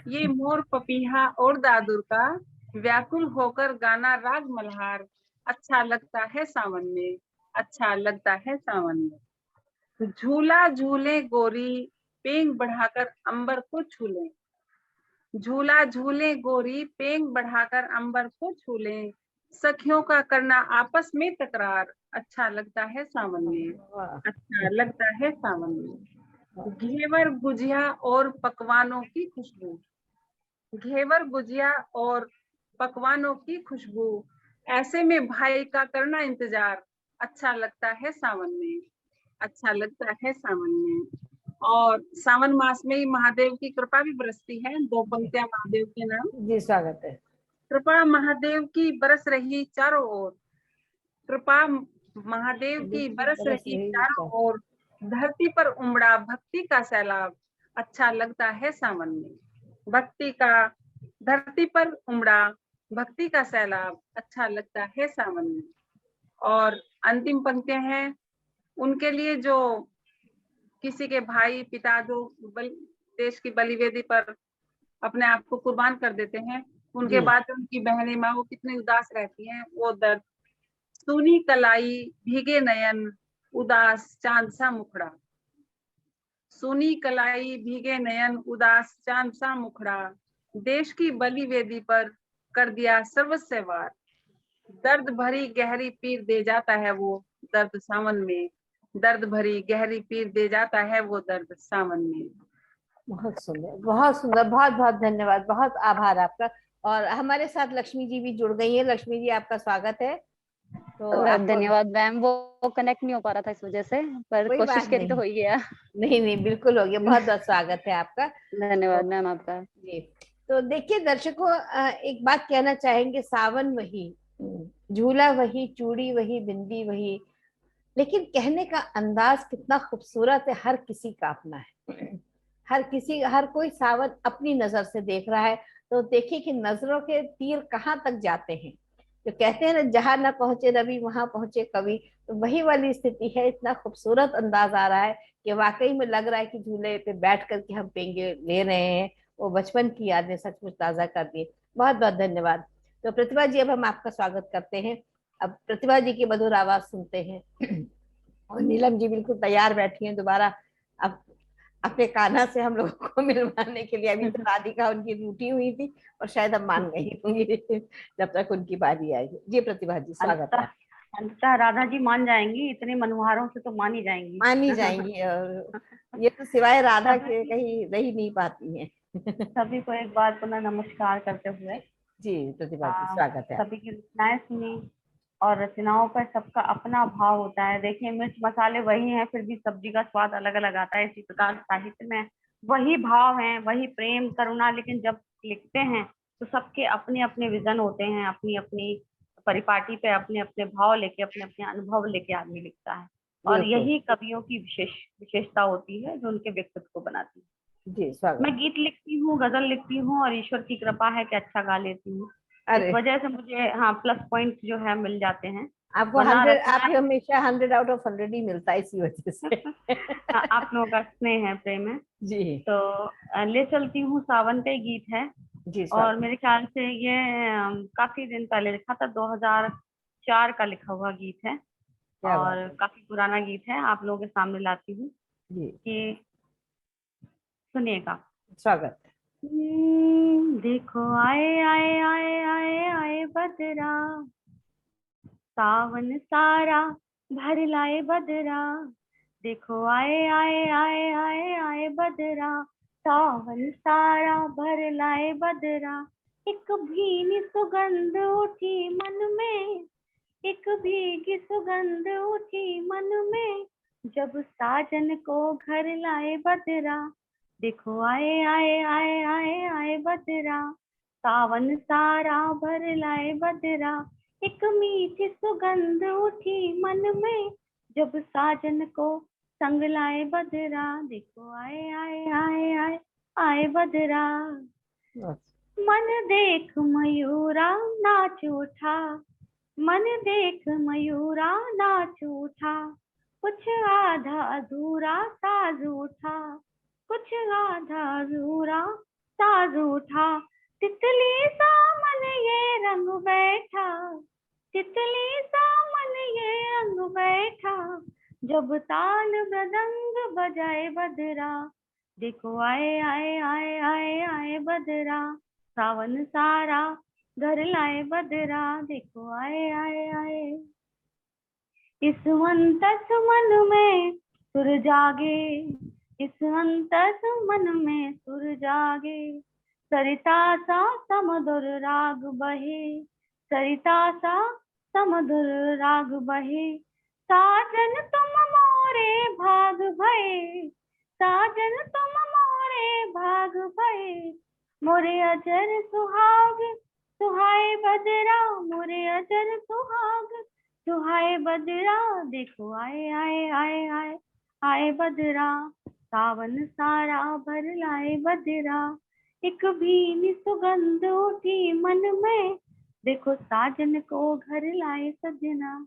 ये मोर पपीहा और दादुर का व्याकुल होकर गाना राग मल्हार अच्छा लगता है सावन में। अच्छा लगता है सावन में। झूला झूले गोरी, पेंग बढ़ाकर अंबर को छूले। झूला झूले गोरी, पेंग बढ़ाकर अंबर को छूले, सखियों का करना आपस में तकरार अच्छा लगता है सावन में। अच्छा लगता है सावन में। घेवर गुजिया और पकवानों की खुशबू, घेवर गुजिया और पकवानों की खुशबू, ऐसे में भाई का करना इंतजार अच्छा लगता है सावन में। अच्छा लगता है सावन में। और सावन मास में ही महादेव की कृपा भी बरसती है। दो पंक्तियां महादेव के नाम। जी, स्वागत है। कृपा महादेव की बरस रही चारों ओर, कृपा महादेव की बरस रही चारों ओर, धरती पर उमड़ा भक्ति का सैलाब अच्छा लगता है सावन में। भक्ति का, धरती पर उमड़ा भक्ति का सैलाब अच्छा लगता है सावन में। और अंतिम पंक्तियां हैं उनके लिए जो किसी के भाई पिता जो देश की बलिवेदी पर अपने आप को कुर्बान कर देते हैं, उनके जी। बाद उनकी बहनें माँ वो कितनी उदास रहती हैं, वो दर्द। सूनी कलाई भीगे नयन उदास चांद सा मुखड़ा, सूनी कलाई भीगे नयन उदास चांद सा मुखड़ा, देश की बलि वेदी पर कर दिया सर्वस्व वार, दर्द भरी गहरी पीर दे जाता है वो दर्द सावन में, दर्द भरी गहरी पीर दे जाता है वो दर्द सावन में। बहुत सुंदर, बहुत सुंदर, बहुत बहुत धन्यवाद, बहुत आभार आपका। और हमारे साथ लक्ष्मी जी भी जुड़ गई है। लक्ष्मी जी, आपका स्वागत है। तो आपको धन्यवाद मैम, वो कनेक्ट नहीं हो पा रहा था इस वजह से, पर कोई कोशिश बात करी तो नहीं, हो ही गया। नहीं नहीं, बिल्कुल हो गया। बहुत बहुत स्वागत है आपका। धन्यवाद मैम आपका। जी, तो देखिए दर्शकों, एक बात कहना चाहेंगे, सावन वही, झूला वही, चूड़ी वही, बिंदी वही, लेकिन कहने का अंदाज कितना खूबसूरत है। हर किसी का अपना है, हर कोई सावन अपनी नजर से देख रहा है। तो देखिए कि नजरों के तीर कहाँ तक जाते हैं। जो कहते हैं ना, जहां न पहुंचे रवि वहां पहुंचे कवि, तो वही वाली स्थिति है। इतना खूबसूरत अंदाज आ रहा है कि वाकई में लग रहा है कि झूले पे बैठ करके हम पेंगे ले रहे हैं। वो बचपन की यादें सचमुच ताजा कर दी। बहुत बहुत धन्यवाद। तो प्रतिभा जी, अब हम आपका स्वागत करते हैं। अब प्रतिभा जी की मधुर आवाज सुनते हैं। और नीलम जी बिल्कुल तैयार बैठी हैं दोबारा अब अपने कान्हा से हम लोगों को मिलवाने के लिए। अभी तो राधिका उनकी रूठी हुई थी और शायद अब मान गई होंगी जब तक उनकी बारी आएगी। जी प्रतिभा जी, स्वागत है। अंततः राधा जी मान जाएंगी, इतने मनोहारों से तो मान ही जाएंगी। मान ही जाएंगी, और ये तो सिवाय राधा के कहीं रह ही नहीं पाती हैं। सभी को एक बार पुनः नमस्कार करते हुए जी प्रतिभा जी, स्वागत है। सभी की रचनाएं सुनी, और रचनाओं पर सबका अपना भाव होता है। देखिए, मिर्च मसाले वही हैं, फिर भी सब्जी का स्वाद अलग अलग आता है। इसी प्रकार साहित्य में वही भाव है, वही प्रेम करुणा, लेकिन जब लिखते हैं तो सबके अपने अपने विजन होते हैं, अपनी अपनी परिपाटी पे अपने अपने भाव लेके, अपने अपने अनुभव लेके आदमी लिखता है। और बिल्कुल। यही कवियों की विशेषता होती है जो उनके व्यक्तित्व को बनाती है। जी स्वागत। मैं गीत लिखती हूँ, गजल लिखती हूँ, और ईश्वर की कृपा है कि अच्छा गा लेती हूँ। अरे इस वजह से मुझे प्लस पॉइंट जो है मिल जाते हैं। आपको वरना 100, रचनाएं आपको हमेशा 100 आउट ऑफ 100 ही मिलता है इसी वजह से। आप लोगों का स्नेह है, प्रेम है। जी तो ले चलती हूँ सावन का ही गीत है। जी और स्वागत। मेरे ख्याल से ये काफी दिन पहले लिखा था, 2004 का लिखा हुआ गीत है, क्या बात और है। काफी पुराना गीत है। आप लोगों के सामने लाती हूँ जी कि सुनिएगा। स्वागत। देखो आए आए आए आए आए बदरा, सावन सारा भर लाए बदरा। देखो आए आए आए आए आए बदरा, सावन सारा भर लाए बदरा। एक भीनी सुगंध उठी मन में, एक भीगी सुगंध उठी मन में, जब साजन को घर लाए बदरा। देखो आए आए आए आए आए बदरा, सावन सारा भर लाए बदरा। एक मीठी सुगंध उठी मन में, जब साजन को संग लाए बदरा। देखो आए आए आए आए आए बदरा। मन देख मयूरा नाच उठा, मन देख मयूरा नाच उठा। कुछ आधा अधूरा साज उठा, कुछ आधा अधूरा साज उठा। तितली सा मन ये रंग बैठा, तितली सा मन ये रंग बैठा, जब ताल मृदंग बजाए बदरा। देखो आए आए आए आए आए बदरा, सावन सारा घर लाए बदरा। देखो आए आए आए। इस अंतस मन में सुर जागे, इस अंतस मन में सुर जागे। सरिता सा समधुर राग बहे, सरिता सा समधुर राग बहे। साजन तुम मोरे भाग भये, साजन तुम मोरे भाग भये। मोरे अजर सुहाग सुहाए बदरा, मोरे अजर सुहाग सुहाए बदरा। देखो आए आए आए आए आए बदरा, सावन सारा भर लाए बदरा। एक भीनी सुगंध उठी मन में, देखो साजन को घर लाए सजना।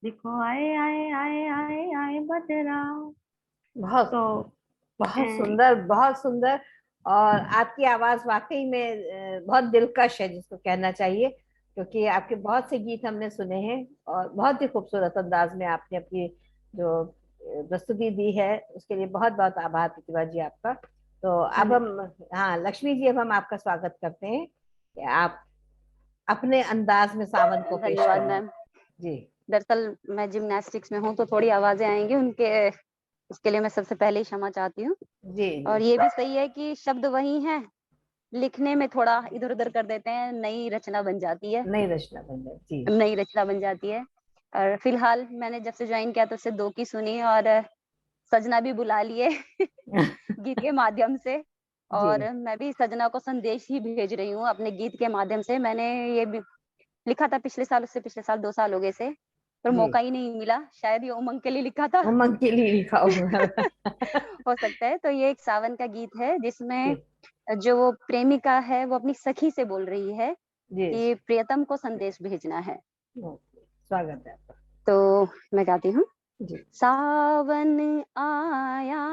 देखो आए आए आए आए आए बदरा। बहुत तो बहुत सुंदर, बहुत सुंदर। और आपकी आवाज वाकई में बहुत दिलकश है, जिसको कहना चाहिए, क्योंकि आपके बहुत से गीत हमने सुने हैं और बहुत ही खूबसूरत अंदाज में आपने अपनी जो प्रस्तुति दी है, उसके लिए बहुत बहुत आभार प्रतिभा जी आपका। तो अब हम, हाँ लक्ष्मी जी, अब हम आपका स्वागत करते हैं कि आप अपने अंदाज में सावन को पेश धन्यवाद करें। मैम। जी। दरअसल मैं जिम्नास्टिक्स में हूँ तो थोड़ी आवाजें आएंगी, उनके उसके लिए मैं सबसे पहले ही क्षमा चाहती हूँ। जी और जी ये भी सही है कि शब्द वही हैं, लिखने में थोड़ा इधर उधर कर देते हैं, नई रचना बन जाती है, नई रचना बन जाए जी। नई रचना बन जाती है। और फिलहाल मैंने जब से ज्वाइन किया तो उससे 2 की सुनी और सजना भी बुला लिए गीत के माध्यम से। और जी मैं भी सजना को संदेश ही भेज रही हूँ अपने गीत के माध्यम से। मैंने ये भी लिखा था पिछले साल, उससे पिछले साल 2 साल हो गए से, पर जी, मौका ही नहीं मिला। शायद ये उमंग के लिए लिखा था उमंग के लिए लिखा होगा। हो सकता है। तो ये एक सावन का गीत है जिसमें जी जो वो प्रेमिका है वो अपनी सखी से बोल रही है जी, कि प्रियतम को संदेश भेजना है। स्वागत है आपका। तो मैं गाती हूँ। जी। सावन आया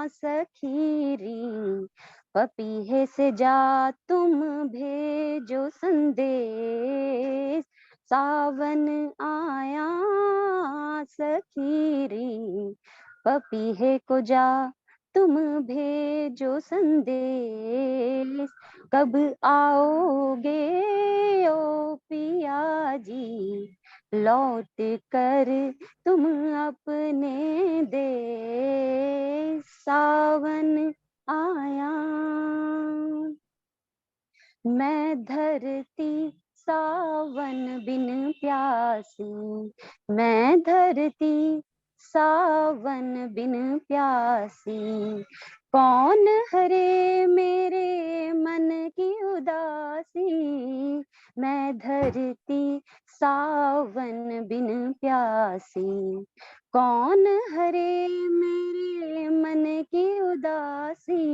सखीरी, पपीहे से जा तुम भेजो संदेश। सावन आया सखीरी, पपीहे को जा तुम भेजो संदेश। कब आओगे ओ पिया जी, लौट कर तुम अपने देश। सावन आया, मैं धरती सावन बिन प्यासी, मैं धरती सावन बिन प्यासी। कौन हरे मेरे मन की उदासी, मैं धरती सावन बिन प्यासी। कौन हरे मेरे मन की उदासी,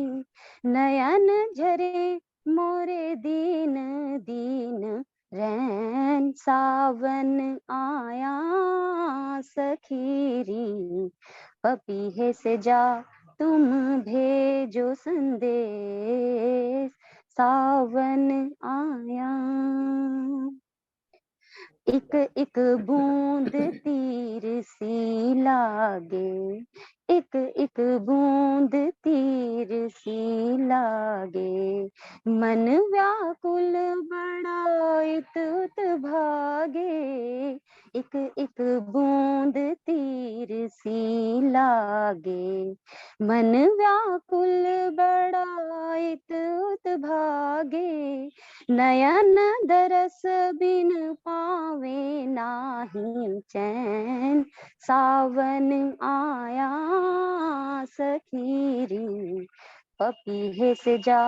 नयन झरे मोरे दीन दीन रैन। सावन आया सखीरी, पपीहे से जा तुम भेजो संदेश। सावन आया, एक एक बूंद तीर सी लागे, एक एक बूंद तीर सी लागे। मन व्याकुल बड़ा इत उत भागे, एक एक बूंद तीर सी लागे। मन व्याकुल बड़ा इत उत भागे, नयन दरस बिन पावे नाही चैन। सावन आया सखीरी, पपीहे से जा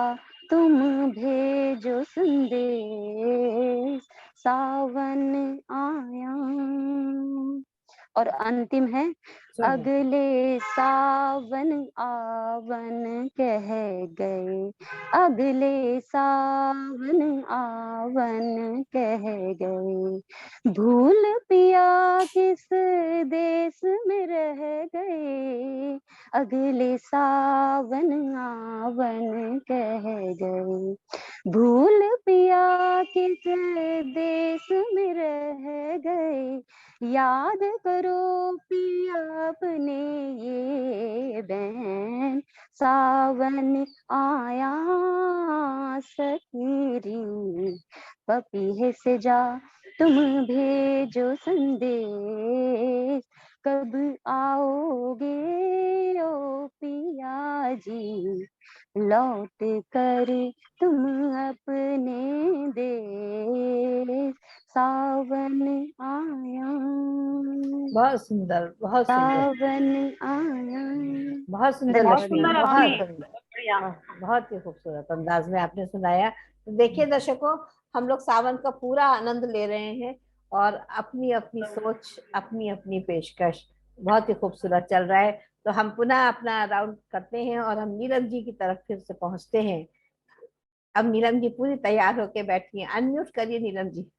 तुम भेजो संदेश। सावन आया। और अंतिम है, अगले सावन आवन कह गए, अगले सावन आवन कह गए। भूल पिया किस देश में रह गए, अगले सावन आवन कह गए। भूल पिया किस देश में रह गए, याद करो पिया अपने ये बैन। सावन आया सखीरी, पपीहे से जा तुम भेजो संदेश। कब आओगे ओ पिया जी, लौट कर तुम अपने देश। सावन आया, बहुत सुंदर, बहुत सुंदर, सावन आया। बहुत सुंदर धन्यवाद लक्ष्मी, मैम। बहुत सुंदर, बहुत ही खूबसूरत अंदाज में आपने सुनाया। तो देखिए दर्शकों, हम लोग सावन का पूरा आनंद ले रहे हैं और अपनी अपनी सोच, अपनी अपनी पेशकश बहुत ही खूबसूरत चल रहा है। तो हम पुनः अपना राउंड करते हैं और हम नीलम जी की तरफ फिर से पहुंचते हैं। अब नीलम जी पूरी तैयार होके बैठी हैं, अनम्यूट करिए नीलम जी।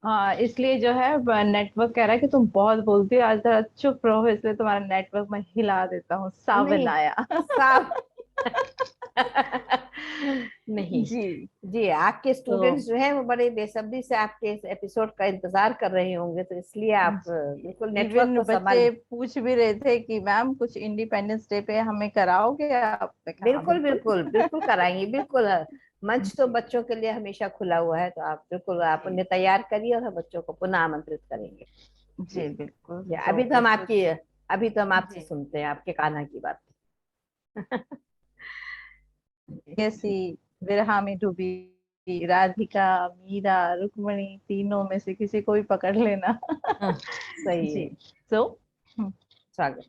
हाँ, इसलिए जो है नेटवर्क कह रहा है कि तुम बहुत बोलती हो, आज जरा चुप रहो, इसलिए तुम्हारा नेटवर्क मैं हिला देता हूँ। सावन नहीं, आया। साफ नहीं जी। जी, आपके तो स्टूडेंट्स जो हैं वो बड़े बेसब्री से आपके इस एपिसोड का इंतजार कर रहे होंगे, तो इसलिए आप बिल्कुल नेटवर्क इवन को बच्चे संभाल। पूछ भी रहे थे कि मैम कुछ इंडिपेंडेंस डे पे हमें कराओगे आप? मैं कहा, हाँ बिल्कुल बिल्कुल। बिल्कुल बिल्कुल कराएंगे, बिल्कुल। मंच तो जी बच्चों के लिए हमेशा खुला हुआ है, तो आप बिल्कुल आप उन्हें तैयार करिए और हम बच्चों को पुनः आमंत्रित करेंगे। जी जी बिल्कुल। जी, तो उस अभी तो हम आपसे जी सुनते हैं आपके कान्हा की बात। कैसी विरहा में डूबी राधिका, मीरा, रुक्मणी, तीनों में से किसी को भी पकड़ लेना। हाँ, सही जी। है। तो स्वागत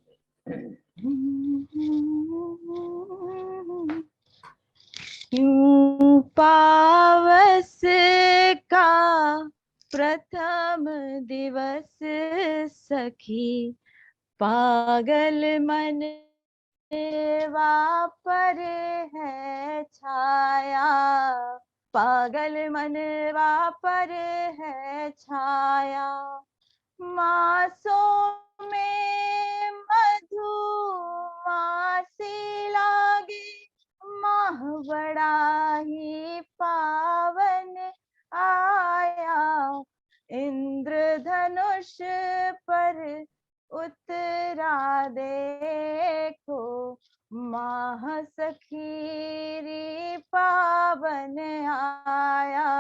पावस का प्रथम दिवस सखी, पागल मन पर है छाया, पागल मनवा पर है छाया। मासों में मधुमासी लागे, माह बड़ा ही पावन आया। इंद्रधनुष पर उतरा देखो, माह सखीरी पावन आया,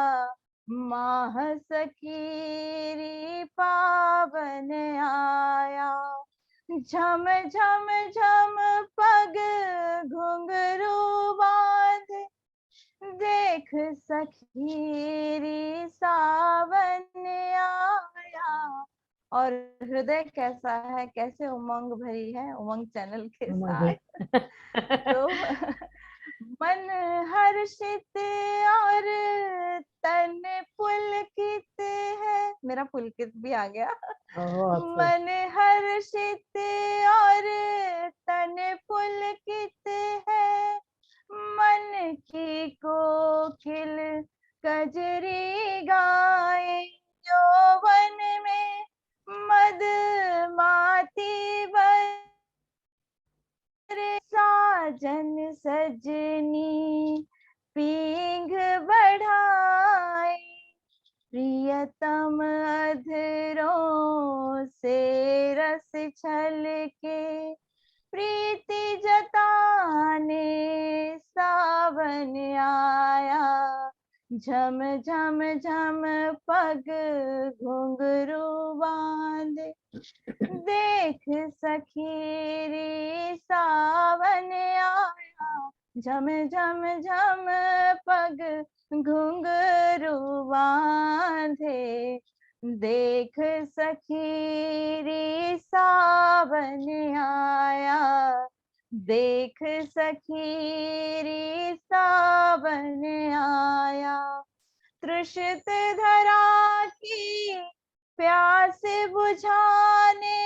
माह सखीरी पावन आया। झम झम झम पग घुंघरू बांध, देख सखीरी सावन आया। और हृदय कैसा है, कैसे उमंग भरी है उमंग चैनल के साथ। तो मन हर्षित और तन पुलकित है, मेरा पुलकित भी आ गया। मन हर्षित और तन पुलकित है, मन की कोकिल कजरी गाए, यौवन में मदमाती बर, साजन सजनी पींघ बढ़ाई, प्रियतम अधरों से रस छलके, प्रीति जताने सावन आया। झम झम झम पग घुंघरू बांध, देख सखीरी सावन आया। झम झम झम पग घुंघरू बांधे, देख सखीरी सावन आया, देख सखीरी सावन आया। तृषित धरा की प्यास बुझाने,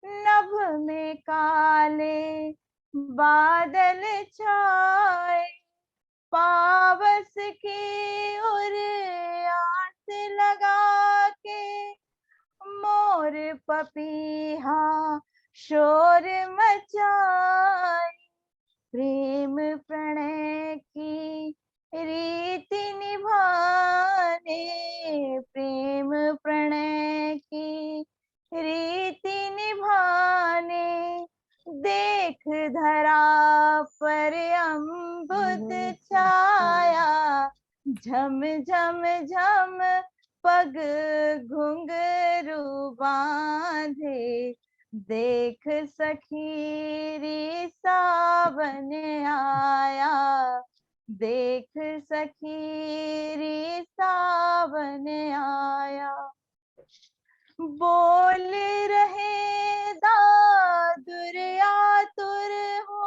नभ में काले बादल छाए, पावस की उर आस लगा के, मोर पपीहा शोर मचाए, प्रेम प्रणय की रीति निभाने, प्रेम प्रणय की रीति निभाने, देख धरा पर अम्बुद छाया। झम झम झम पग घुंघरू बांधे, देख सखीरी सावन आया, देख सखीरी सावन आया। बोल रहे दादुर आतुर हो,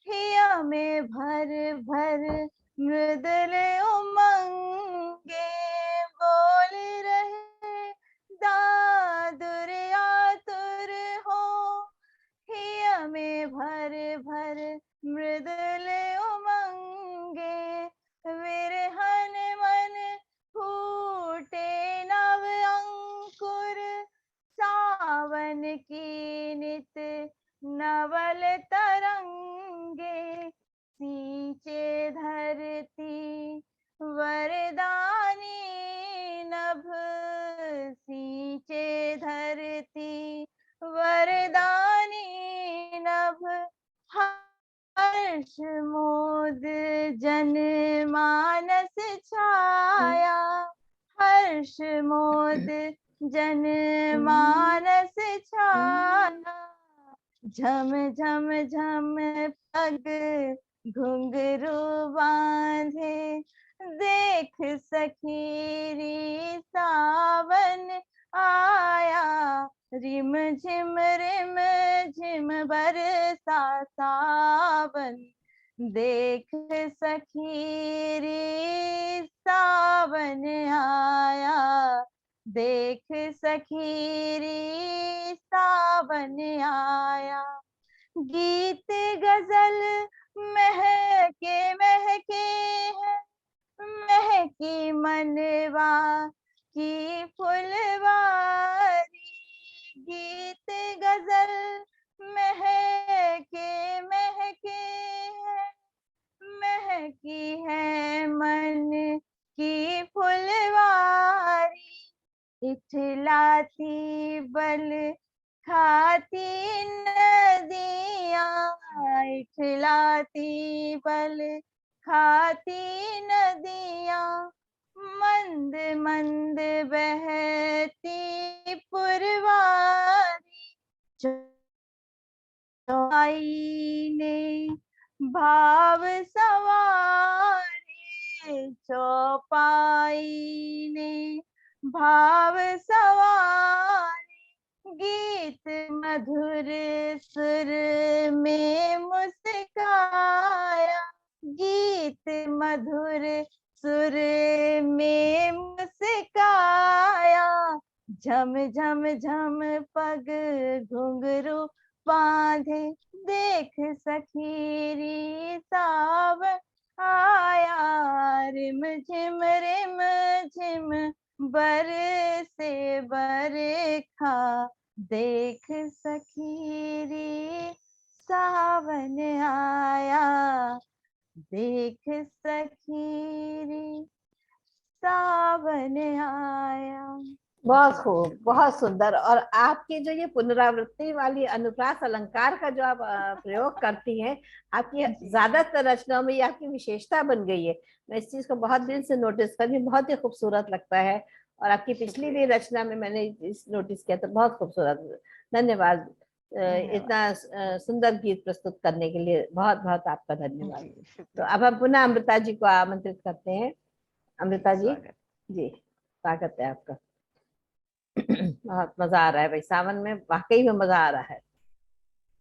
हिया में भर भर मृदुल उमंगे, बोल रहे दादुर आतुर हो, हिया में भर भर मृदुल उमंगे, विरहन मन फूटे हर्ष मोद जन मानस छाया, हर्ष मोद जन मानस छाया, झम झम झम पग घुंघरू बांधे, देख सखीरी सावन आया, रिम झिम बरसा सावन, देख सखीरी सावन आया, देख सखीरी सावन आया। गीत गजल महके महके है, महकी मनवा की फुलवारी, गीत गजल महके महके है, महकी है मन की फुलवारी, इठलाती बल खाती नदियाँ, इठलाती बल खाती नदियाँ, मंद मंद बहती पुरवारी, चौपाई ने भाव सवारे, चौपाई ने भाव सवारे, गीत मधुर सुर में मुस्काया, गीत मधुर सुर में मुस्काया, झम झम झम पग घुंघरू बांधे, देख सखीरी सावन आया, रिम झिम बरसे बरखा, देख सखीरी सावन आया, देख सखीरी सावन आया। बहुत खूब, बहुत सुंदर। और आपकी जो ये पुनरावृत्ति वाली अनुप्रास अलंकार का जो आप प्रयोग करती हैं, आपकी ज्यादातर रचनाओं में ये आपकी विशेषता बन गई है। मैं इस चीज को बहुत दिन से नोटिस कर रही हूँ, बहुत ही खूबसूरत लगता है। और आपकी पिछली भी रचना में मैंने इस नोटिस किया, तो बहुत खूबसूरत। धन्यवाद इतना सुंदर गीत प्रस्तुत करने के लिए, बहुत बहुत आपका धन्यवाद। तो अब हम पुनः अमृता जी को आमंत्रित करते हैं। अमृता जी, जी स्वागत है आपका। बहुत मजा आ रहा है भाई, सावन में वाकई में मजा आ रहा है,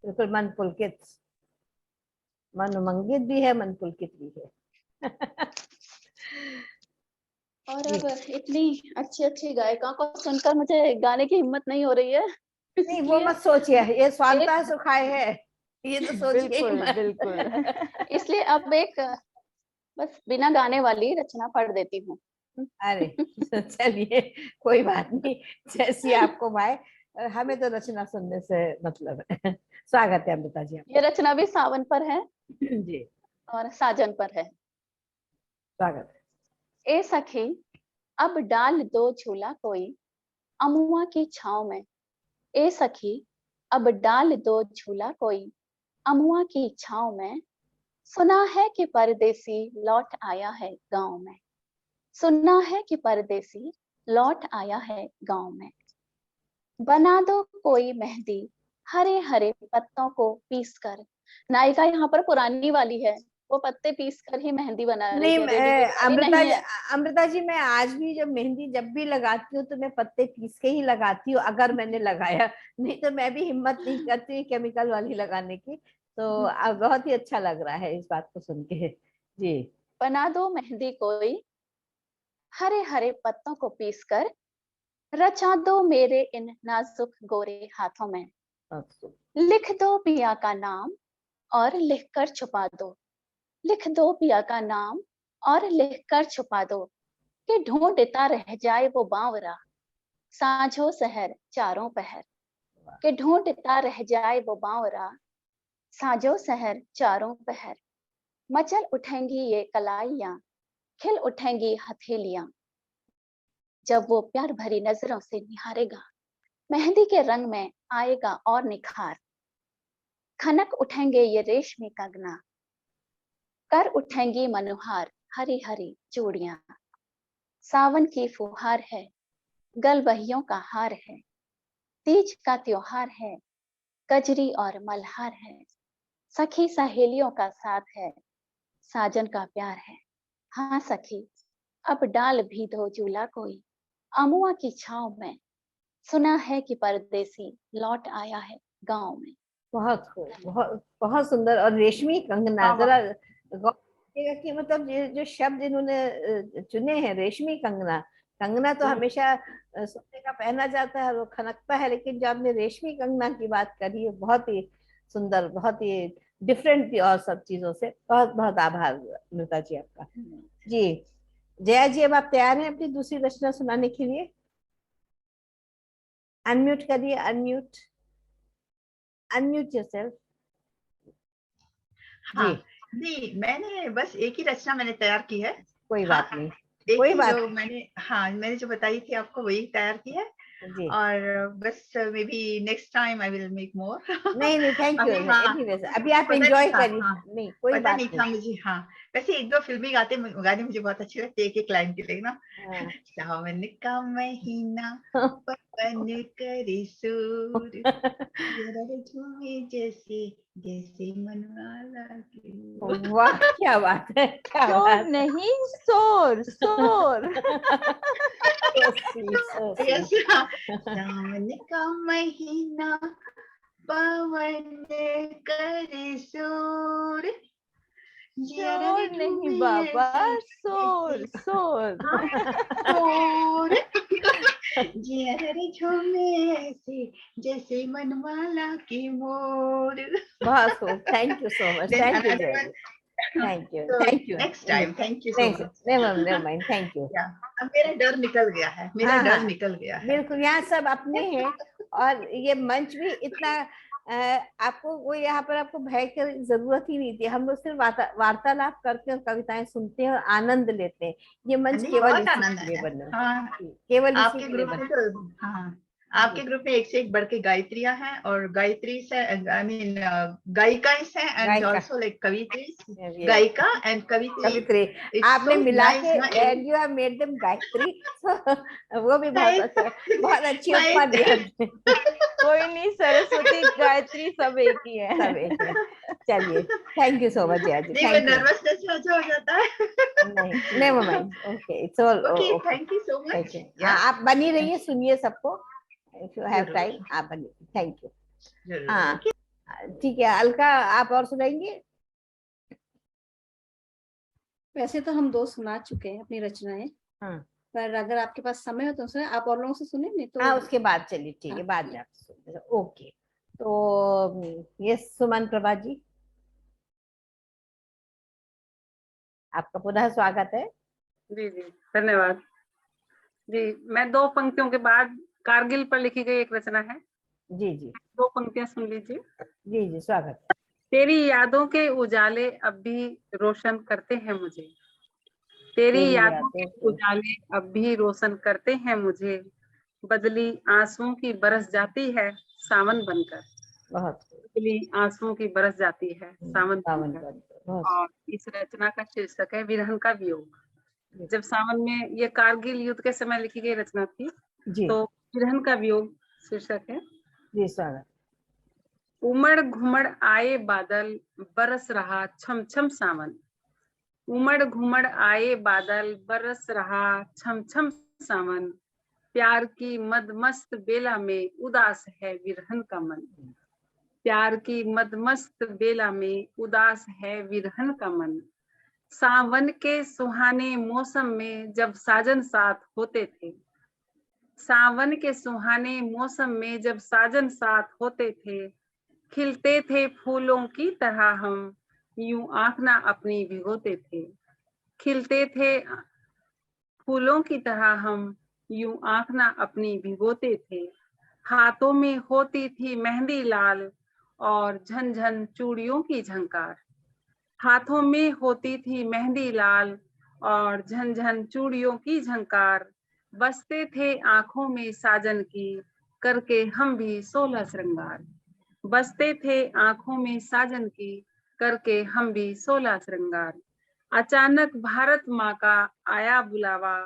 बिल्कुल मन पुलकित, मन उमंगित भी है, मन पुलकित भी है। और अब इतनी अच्छी अच्छी गायिका को सुनकर मुझे गाने की हिम्मत नहीं हो रही है। नहीं वो मत सोचिए, ये स्वांता सुखाए है, ये तो सोचिए बिल्कुल बिल्कुल। इसलिए अब एक बस बिना गाने वाली रचना पढ़ देती हूँ। अरे चलिए कोई बात नहीं, जैसी आपको भाई, हमें तो रचना सुनने से मतलब है। स्वागत है अमृता जी। ये रचना भी सावन पर है जी, और साजन पर है। स्वागत है। ए सखी अब डाल दो झूला कोई अमुआ की छाव में, ए सखी अब डाल दो झूला कोई अमुआ की छाव में, सुना है कि परदेसी लौट आया है गांव में, सुना है कि परदेसी लौट आया है गांव में, बना दो कोई मेहंदी हरे हरे पत्तों को पीस कर। नायिका यहाँ पर पुरानी वाली है, वो पत्ते पीस कर ही मेहंदी बना रही है। नहीं अमृता जी, मैं आज भी जब मेहंदी जब भी लगाती हूँ तो मैं पत्ते पीस के ही लगाती हूँ, अगर मैंने लगाया, नहीं तो मैं भी हिम्मत नहीं करती केमिकल वाली लगाने की। तो अब बहुत ही अच्छा लग रहा है इस बात को सुन के। जी, बना दो मेहंदी कोई हरे हरे पत्तों को पीस कर, रचा दो मेरे इन नाजुक गोरे हाथों में, लिख दो पिया का नाम और लिखकर छुपा दो, लिख दो पिया का नाम और लिखकर छुपा दो, कि ढूंढता रह जाए वो बावरा साँझों सहर चारों पहर, कि ढूंढता रह जाए वो बावरा साँझों सहर चारों पहर, मचल उठेंगी ये कलाइयां खिल उठेंगी हथेलियां, जब वो प्यार भरी नजरों से निहारेगा मेहंदी के रंग में आएगा और निखार, खनक उठेंगे ये रेशमी कंगना कर उठेंगी मनोहार हरी हरी चूड़ियां। सावन की फुहार है, गलबहियों का हार है, तीज का त्योहार है, कजरी और मल्हार है, सखी सहेलियों का साथ है, साजन का प्यार है। हाँ सखी, अब डाल भी दो झूला कोई अमुआ की छांव में, सुना है कि परदेसी लौट आया है गांव में। बहुत खूब, बहुत बहुत सुंदर। और रेशमी कंगना, वाह, वाह। जरा गौर कीजिएगा कि मतलब ये जो शब्द इन्होंने चुने हैं, रेशमी कंगना। कंगना तो हमेशा सोने का पहना जाता है, वो खनकता है, लेकिन जो आपने रेशमी कंगना की बात करी है, बहुत ही सुंदर, बहुत ही डिफरेंट थी और सब चीजों से। बहुत बहुत आभार अमृता जी आपका। जी जया जी, अब आप तैयार हैं अपनी दूसरी रचना सुनाने के लिए? अनम्यूट करिए, अनम्यूट, अनम्यूट योरसेल्फ। जी हाँ जी, मैंने बस एक ही रचना मैंने तैयार की है। कोई हाँ, बात नहीं, एक कोई ही बात जो मैंने जो बताई थी आपको वही तैयार की है। जी। और बस may be next time I will make more. नहीं नहीं, थैंक यू। अभी हाँ, एनीवेज अभी आप पता नहीं एंजॉय था, करिए। हाँ, नहीं कोई पता बात नहीं नहीं। था मुझे। हाँ, वैसे एक दो फिल्मी गाने मुझे बहुत अच्छे लगते हैं, एक एक लाइन के लिए ना। हाँ। सावन का महीना पवन करे सूर, जरा झूमे जैसे जैसे मनवाला की। वाह, क्या बात है, क्या शोर बात है। नहीं, शोर शोर। So sweet, so Yes, sweet. हाँ। सावन का महीना पवन करे सूर, जरा शोर नहीं झूमे बाबा, ऐसे शोर जैसे शोर। सूर, जरा झूमे ऐसे जैसे मनवाला की मोर। बहुत खूब, thank you so much, Then thank you another जय one. जी, thank you, So thank you. next time, thank you so नहीं much. Never mind, thank you. Yeah, अब मेरा डर निकल गया है, मेरा हाँ डर हाँ, निकल गया है। बिल्कुल, यहाँ सब अपने हैं। और ये मंच भी इतना आपको, वो यहाँ पर आपको भय की जरूरत ही नहीं थी। हम लोग सिर्फ वार्तालाप करते हैं और कविताएं सुनते हैं और आनंद लेते हैं। ये मंच नहीं, केवल बहुत इसी आनंद के लिए आया। बना, हाँ, केवल इसी आपके के लिए ग्रुप में बना। तो, हाँ, आपके ग्रुप में एक से एक बढ़ के गायत्रियां हैं, और गायत्री से आई मीन गायिकाएं हैं, एंड गायिका, आल्सो लाइक कवित्री, गायिका एंड कवित्री। कवित्री It's आपने so मिला nice के, ना। And you have made them Gayatri. वो भी बहुत अच्छा, बहुत अच्छी Nice. उपमा दी आपने। कोई नहीं, सरस्वती गायत्री सब एक ही है। सब एक है। चलिए, thank you so much Jaya ji, नहीं, वो थैंक यू। नर्वसनेस हो जाता है। नहीं, never mind, okay, it's all okay, okay. Thank you so much. Okay, हाँ, आप बनी रहिए, सुनिए सबको, इफ यू हैव जरूर टाइम आप बनिए। Thank you. जरूर। हाँ ठीक है, अलका आप और सुनाएंगे? वैसे तो हम 2 सुना चुके हैं अपनी रचनाएं, हाँ पर अगर आपके पास समय हो तो सुने, आप और लोगों से सुने, नहीं तो हाँ, उसके बाद चलिए, ठीक है, हाँ, बाद में आप सुनिए। ओके, तो ये सुमन प्रभा जी, आपका पुनः स्वागत है। जी जी, धन्यवाद जी। मैं 2 पंक्तियों के बाद कारगिल पर लिखी गई एक रचना है, जी जी 2 पंक्तियां सुन लीजिए। जी जी, स्वागत है। तेरी यादों के उजाले अब भी रोशन करते हैं मुझे, तेरी यादों के उजाले अब भी रोशन करते हैं मुझे, बदली आंसुओं की बरस जाती है सावन बनकर, बहुत बदली आंसुओं की बरस जाती है सावन सावन बनकर। बहुत और इस रचना का शीर्षक है विरहन का वियोग। जब सावन में, ये कारगिल युद्ध के समय लिखी गई रचना थी, जी तो विरहन का वियोग शीर्षक है। जी, स्वागत। उमड़ घुमड़ आए बादल, बरस रहा छम छम सावन, उमड़ घुमड़ आए बादल, बरस रहा छम छम सावन, प्यार की मदमस्त बेला में उदास है विरहन का मन, प्यार की मदमस्त बेला में उदास है विरहन का मन, सावन के सुहाने मौसम में जब साजन साथ होते थे, सावन के सुहाने मौसम में जब साजन साथ होते थे, खिलते थे फूलों की तरह हम, यूं आंख ना अपनी भिगोते थे, खिलते थे फूलों की तरह हम, यूं आंख ना अपनी भिगोते थे, हाथों में होती थी मेहंदी लाल और झनझन चूड़ियों की झंकार, हाथों में होती थी मेहंदी लाल और झनझन चूड़ियों की झंकार, बसते थे आंखों में साजन की करके हम भी 16 श्रृंगार, बसते थे आंखों में साजन की करके हम भी 16 श्रृंगार। अचानक भारत माँ का आया बुलावा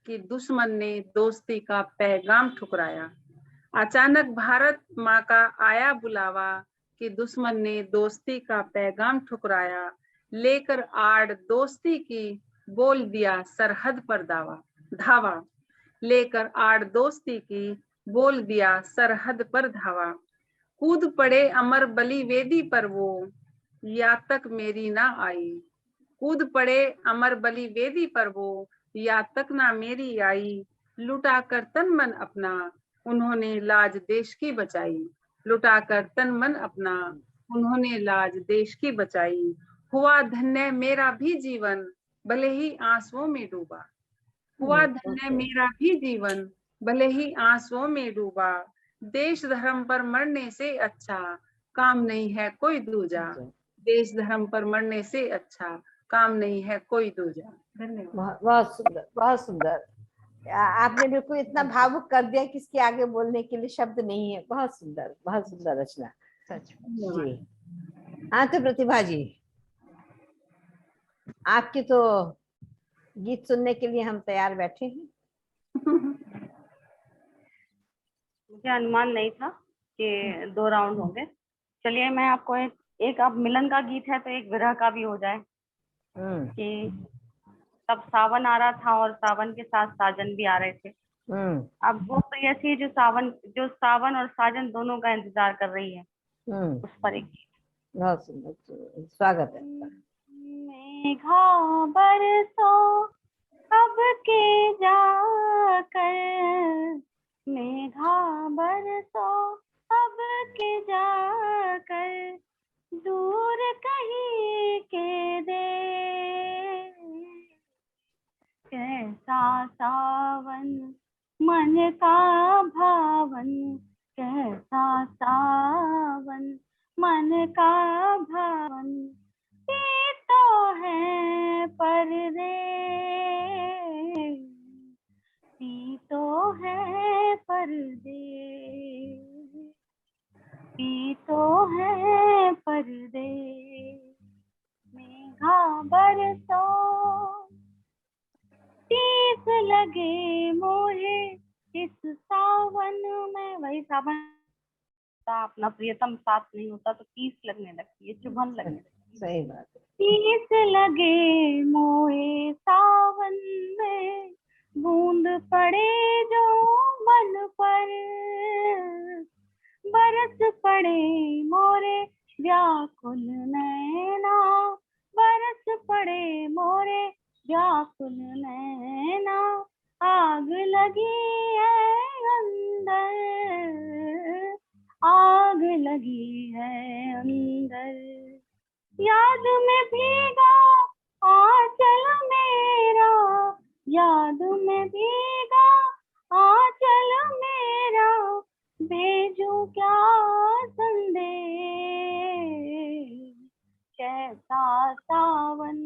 कि दुश्मन ने दोस्ती का पैगाम ठुकराया। अचानक भारत माँ का आया बुलावा कि दुश्मन ने दोस्ती का पैगाम ठुकराया। लेकर आड़ दोस्ती की बोल दिया सरहद पर धावा। लेकर आड़ दोस्ती की बोल दिया सरहद पर धावा। कूद पड़े अमर बलि वेदी पर वो, या तक मेरी ना आई। कूद पड़े अमर बलि वेदी पर वो, या तक ना मेरी आई। लुटा कर तन मन अपना उन्होंने लाज देश की बचाई। लुटा कर तन मन अपना उन्होंने लाज देश की बचाई। हुआ धन्य मेरा भी जीवन भले ही आंसुओं में डूबा। हुआ धन्य मेरा भी जीवन भले ही आंसुओं में डूबा। देश धर्म पर मरने से अच्छा काम नहीं है कोई दूजा। देश धर्म पर मरने से अच्छा काम नहीं है कोई दूजा। धन्यवाद। बहुत सुंदर, बहुत सुंदर। आपने बिल्कुल इतना भावुक कर दिया कि इसके आगे बोलने के लिए शब्द नहीं है। बहुत सुंदर रचना। सच जी हाँ, तो प्रतिभा जी, आपके तो गीत सुनने के लिए हम तैयार बैठे हैं। मुझे अनुमान नहीं था कि 2 राउंड होंगे। चलिए मैं आपको एक अब मिलन का गीत है तो एक विरह का भी हो जाए कि तब सावन आ रहा था और सावन के साथ साजन भी आ रहे थे। अब वो प्रेयसी जो सावन और साजन दोनों का इंतजार कर रही है, उस पर एक गीत। बहुत सुंदर, स्वागत है। मेघा बरसो अब के जाकर, मेघा बरसो अब के जाकर, दूर कहीं के देश। कैसा सावन मन का भावन, कैसा सावन मन का भावन। ये तो है परदेश, ये तो है परदेश, ये तो है परदेश। मेघा बरसो टीस लगे मोहे इस सावन में। वही सावन अपना प्रियतम साथ नहीं होता तो टीस लगने लगती है, चुभन लगने लगती है। सही बात है। टीस लगे मोहे सावन में, बूंद पड़े जो मन पर, बरस पड़े मोरे व्याकुल नैना, बरस पड़े मोरे व्याकुल नैना। आग लगी है अंदर, आग लगी है अंदर। याद में भीगा आंचल मेरा, याद में भीगा आंचल मेरा। भेजूं क्या संदेश, कैसा सावन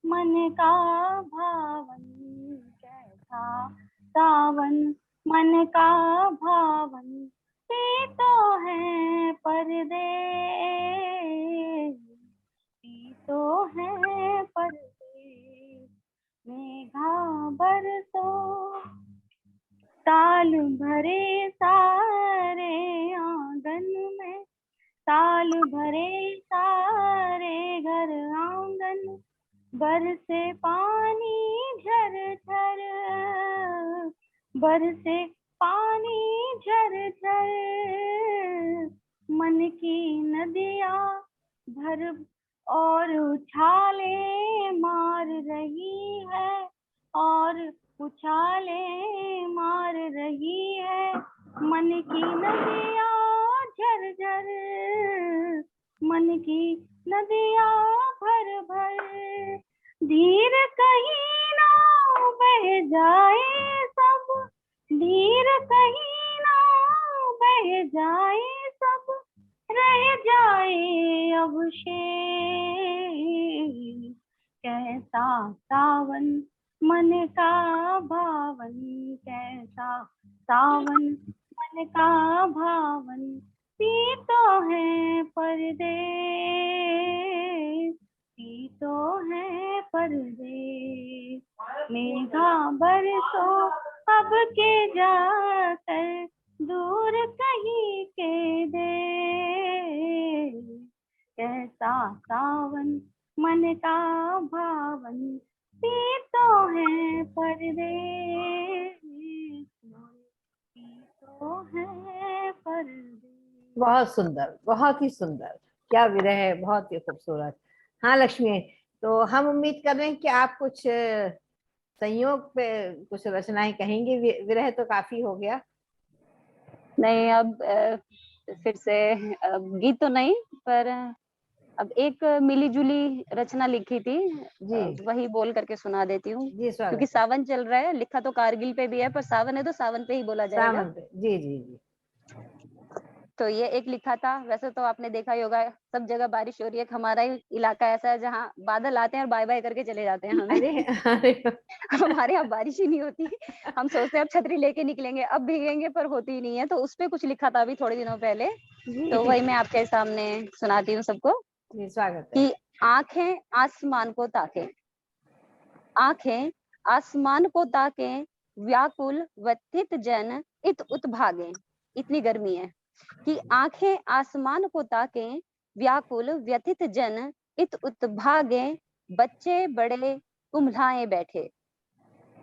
मन का भावन, कैसा सावन मन का भावन। ये तो है परदेश, ये तो है परदेश। मेघा बरसो साल भरे सारे आंगन में, साल भरे सारे घर आंगन। बरसे पानी झर झर, बरसे पानी झर झर। मन की नदियाँ भर और उछाले मार रही है, और उछाले मार रही है। मन की नदियाँ झर झर, मन की नदियाँ भर भर। धीर कहीं ना बह जाए सब, धीर कहीं ना बह जाए सब। रह जाए अब शेष, कैसा सावन मन का भावन, कैसा सावन मन का भावन। पी तो है परदेस, पी तो है परदेस। मेघा बरसो अब के जाकर दूर कहीं के देश। कैसा सावन मन का भावन, पी तो है परदेस, पी तो है परदेस। बहुत सुंदर, बहुत ही सुंदर, क्या विरह है, बहुत ही खूबसूरत। हाँ लक्ष्मी, तो हम उम्मीद कर रहे हैं कि आप कुछ संयोग पे कुछ रचनाएं कहेंगे। विरह तो काफी हो गया। नहीं, अब फिर से गीत तो नहीं, पर अब एक मिली जुली रचना लिखी थी, जी वही बोल करके सुना देती हूँ। जी स्वागत क्योंकि है। सावन चल रहा है, लिखा तो कारगिल पे भी है, पर सावन है तो सावन पे ही बोला जाएगा। सावन पे, जी जी जी। तो ये एक लिखा था। वैसे तो आपने देखा ही होगा, सब जगह बारिश हो रही है। हमारा ही इलाका ऐसा है जहाँ बादल आते हैं और बाय बाय करके चले जाते हैं हमें। अरे अरे हमारे यहाँ बारिश ही नहीं होती। हम सोचते हैं अब छतरी लेके निकलेंगे, अब भीगेंगे, पर होती ही नहीं है। तो उस पे कुछ लिखा था अभी थोड़े दिनों पहले, तो वही मैं आपके सामने सुनाती हूँ सबको। जी स्वागत है। कि आंखें आसमान को ताके, आंखें आसमान को ताके, व्याकुल व्यथित जन इत उत भागे। इतनी गर्मी है कि आंखें आसमान को ताके, व्याकुल व्यथित जन इत उत भागे। बच्चे बड़े कुम्हलाए बैठे,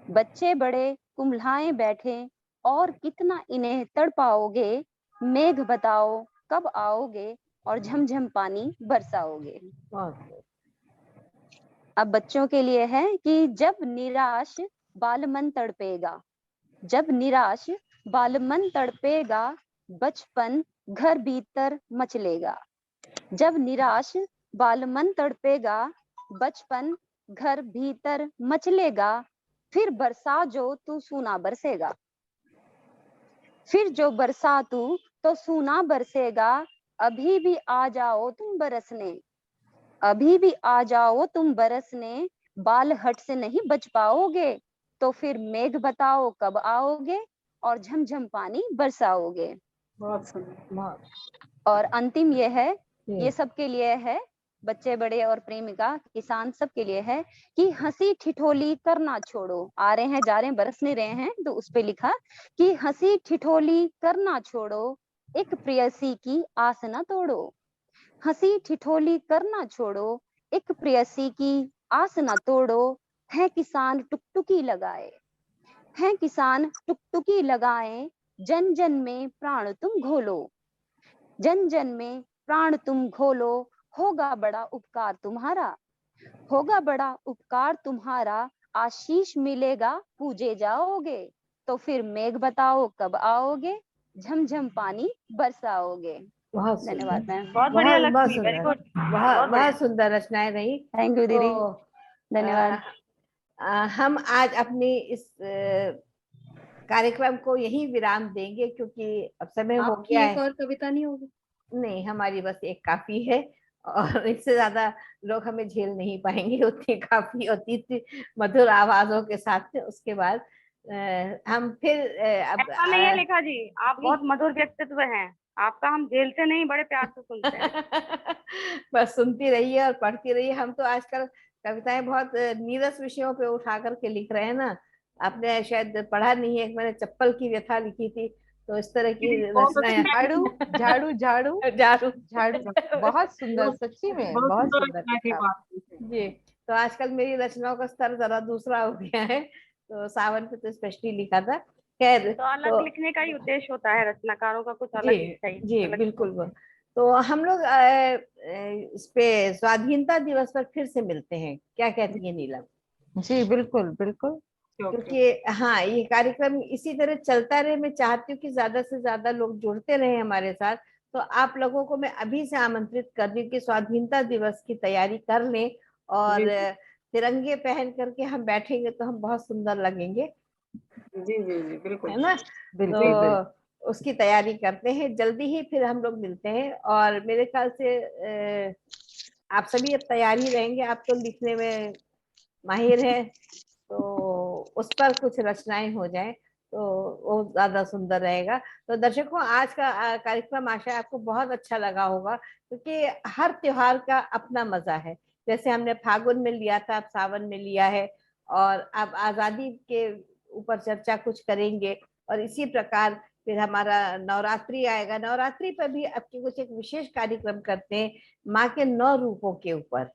बच्चे बड़े कुम्हलाए बैठे, और कितना इन्हें तड़पाओगे। मेघ बताओ कब आओगे, और झमझम पानी बरसाओगे। बहुत अब बच्चों के लिए है कि जब निराश बालमन तड़पेगा, जब निराश बालमन तड़पेगा, बचपन घर भीतर मचलेगा। जब निराश बालमन तड़पेगा, बचपन घर भीतर मचलेगा। फिर बरसा जो तू सूना बरसेगा, फिर जो बरसा तू तो सूना बरसेगा। अभी भी आ जाओ तुम बरसने, अभी भी आ जाओ तुम बरसने। बाल हट से नहीं बच पाओगे, तो फिर मेघ बताओ कब आओगे, और झमझम पानी बरसाओगे। बहुत सुंदर। बहुत और अंतिम ये है, जी। ये सबके लिए है, बच्चे बड़े और प्रेमिका किसान सबके लिए है, कि हंसी ठिठोली करना छोड़ो। आ रहे हैं जा रहे हैं, बरस नहीं रहे हैं, तो उस पे लिखा कि हंसी ठिठोली करना छोड़ो, एक प्रेयसी की आस न तोड़ो। हंसी ठिठोली करना छोड़ो, एक प्रेयसी की आस न तोड़ो। है किसान टुकटुकी लगाए, है किसान टुकटुकी लगाए, जन जन में प्राण तुम घोलो, जन जन में प्राण तुम घोलो। होगा बड़ा उपकार तुम्हारा, होगा बड़ा उपकार तुम्हारा। आशीष मिलेगा पूजे जाओगे, तो फिर मेघ बताओ कब आओगे, झमझम पानी बरसाओगे। बहुत धन्यवाद सुंदर, मैम। बहुत बढ़िया बहुत लक्ष्मी, वेरी सुंदर, गुड, बहुत बहुत बढ़िया। बहुत सुंदर रचनाएं रही। थैंक यू दीदी, तो धन्यवाद। हम आज अपनी इस कार्यक्रम को यही विराम देंगे, क्योंकि अब समय हो आपकी गया एक है। और कविता नहीं होगी? नहीं, हमारी बस एक काफी है, और इससे ज्यादा लोग हमें झेल नहीं पाएंगे। उतनी काफी होती थी मधुर आवाजों के साथ। उसके बाद हम फिर अब ऐसा नहीं है लेखा जी, आप बहुत मधुर व्यक्तित्व हैं, आपका हम झेलते नहीं, बड़े प्यार से सुनते हैं। बस सुनती रहिए और पढ़ती रहिए। हम तो आजकल कविताएं बहुत नीरस विषयों पे उठा करके लिख रहे हैं ना। आपने शायद पढ़ा नहीं है, एक मैंने चप्पल की व्यथा लिखी थी, तो इस तरह की रचनाएं। झाड़ू झाड़ू झाड़ू झाड़ू झाड़ू, बहुत सुंदर, सच्ची में बहुत बहुत सुंदर सुंदर रचना की लिखा। बात है। जी। तो आजकल मेरी रचनाओं का स्तर जरा दूसरा हो गया है, तो सावन पे तो स्पेशली लिखा था। खैर, तो अलग लिखने का ही उद्देश्य होता है, रचनाकारों का कुछ जी अलग ही चाहिए, जी अलग बिल्कुल। सोच है। तो हम लोग इस पे स्वाधीनता दिवस पर फिर से मिलते हैं, क्या कहती है नीलम? जी बिल्कुल बिल्कुल। क्योंकि हाँ, ये कार्यक्रम इसी तरह चलता रहे। मैं चाहती हूँ कि ज्यादा से ज्यादा लोग जुड़ते रहे हमारे साथ। तो आप लोगों को मैं अभी से आमंत्रित कर रही हूँ कि स्वाधीनता दिवस की तैयारी कर लें, और जी तिरंगे पहन करके हम बैठेंगे तो हम बहुत सुंदर लगेंगे, जी जी जी बिल्कुल। है ना? बिल्कुल बिल्कुल। तो उसकी तैयारी करते हैं, जल्दी ही फिर हम लोग मिलते हैं। और मेरे ख्याल से आप सभी अब तैयार ही रहेंगे, आप तो लिखने में माहिर हैं, तो उस पर कुछ रचनाएं हो जाएं तो वो वो ज्यादा सुंदर रहेगा। तो दर्शकों, आज का कार्यक्रम आशा है आपको बहुत अच्छा लगा होगा, क्योंकि हर त्योहार का अपना मजा है। जैसे हमने फागुन में लिया था, अब सावन में लिया है, और अब आजादी के ऊपर चर्चा कुछ करेंगे। और इसी प्रकार फिर हमारा नवरात्रि आएगा, नवरात्रि पर भी अब की कुछ एक विशेष कार्यक्रम करते हैं माँ के 9 रूपों के ऊपर।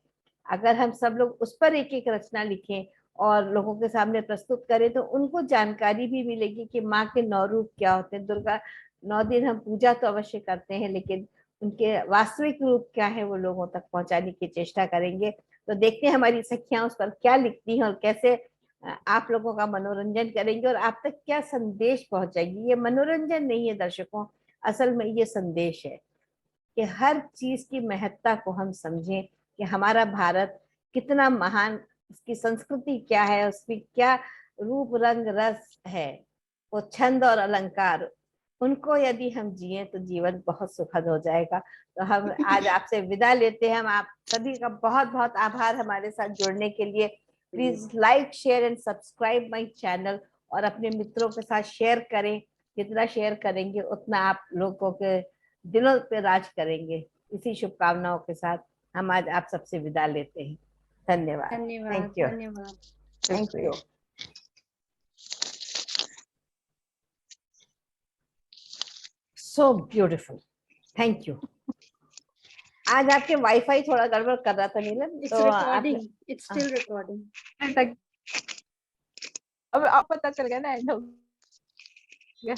अगर हम सब लोग उस पर एक एक रचना लिखें और लोगों के सामने प्रस्तुत करें, तो उनको जानकारी भी मिलेगी कि माँ के 9 रूप क्या होते हैं। दुर्गा 9 दिन हम पूजा तो अवश्य करते हैं, लेकिन उनके वास्तविक रूप क्या है वो लोगों तक पहुंचाने की चेष्टा करेंगे। तो देखते हैं हमारी सखियां उस पर क्या लिखती हैं और कैसे आप लोगों का मनोरंजन करेंगे और आप तक क्या संदेश पहुंचाएगी। ये मनोरंजन नहीं है दर्शकों, असल में ये संदेश है कि हर चीज की महत्ता को हम समझें कि हमारा भारत कितना महान, उसकी संस्कृति क्या है, उसकी क्या रूप रंग रस है, वो छंद और अलंकार, उनको यदि हम जिए तो जीवन बहुत सुखद हो जाएगा। तो हम आज आपसे विदा लेते हैं। हम आप सभी का बहुत बहुत आभार हमारे साथ जुड़ने के लिए। Please like, share and subscribe my channel, और अपने मित्रों के साथ शेयर करें। जितना शेयर करेंगे उतना आप लोगों के दिलों पे राज करेंगे। इसी शुभकामनाओं के साथ हम आज आप सबसे विदा लेते हैं। धन्यवाद। धन्यवाद। Thank you. धन्यवाद। Thank you. So beautiful. Thank you. आज आपके वाईफाई थोड़ा गड़बड़ कर रहा था नीलम, It's तो recording. It's still recording. अब आप पता चल गया ना, एंड हो गया।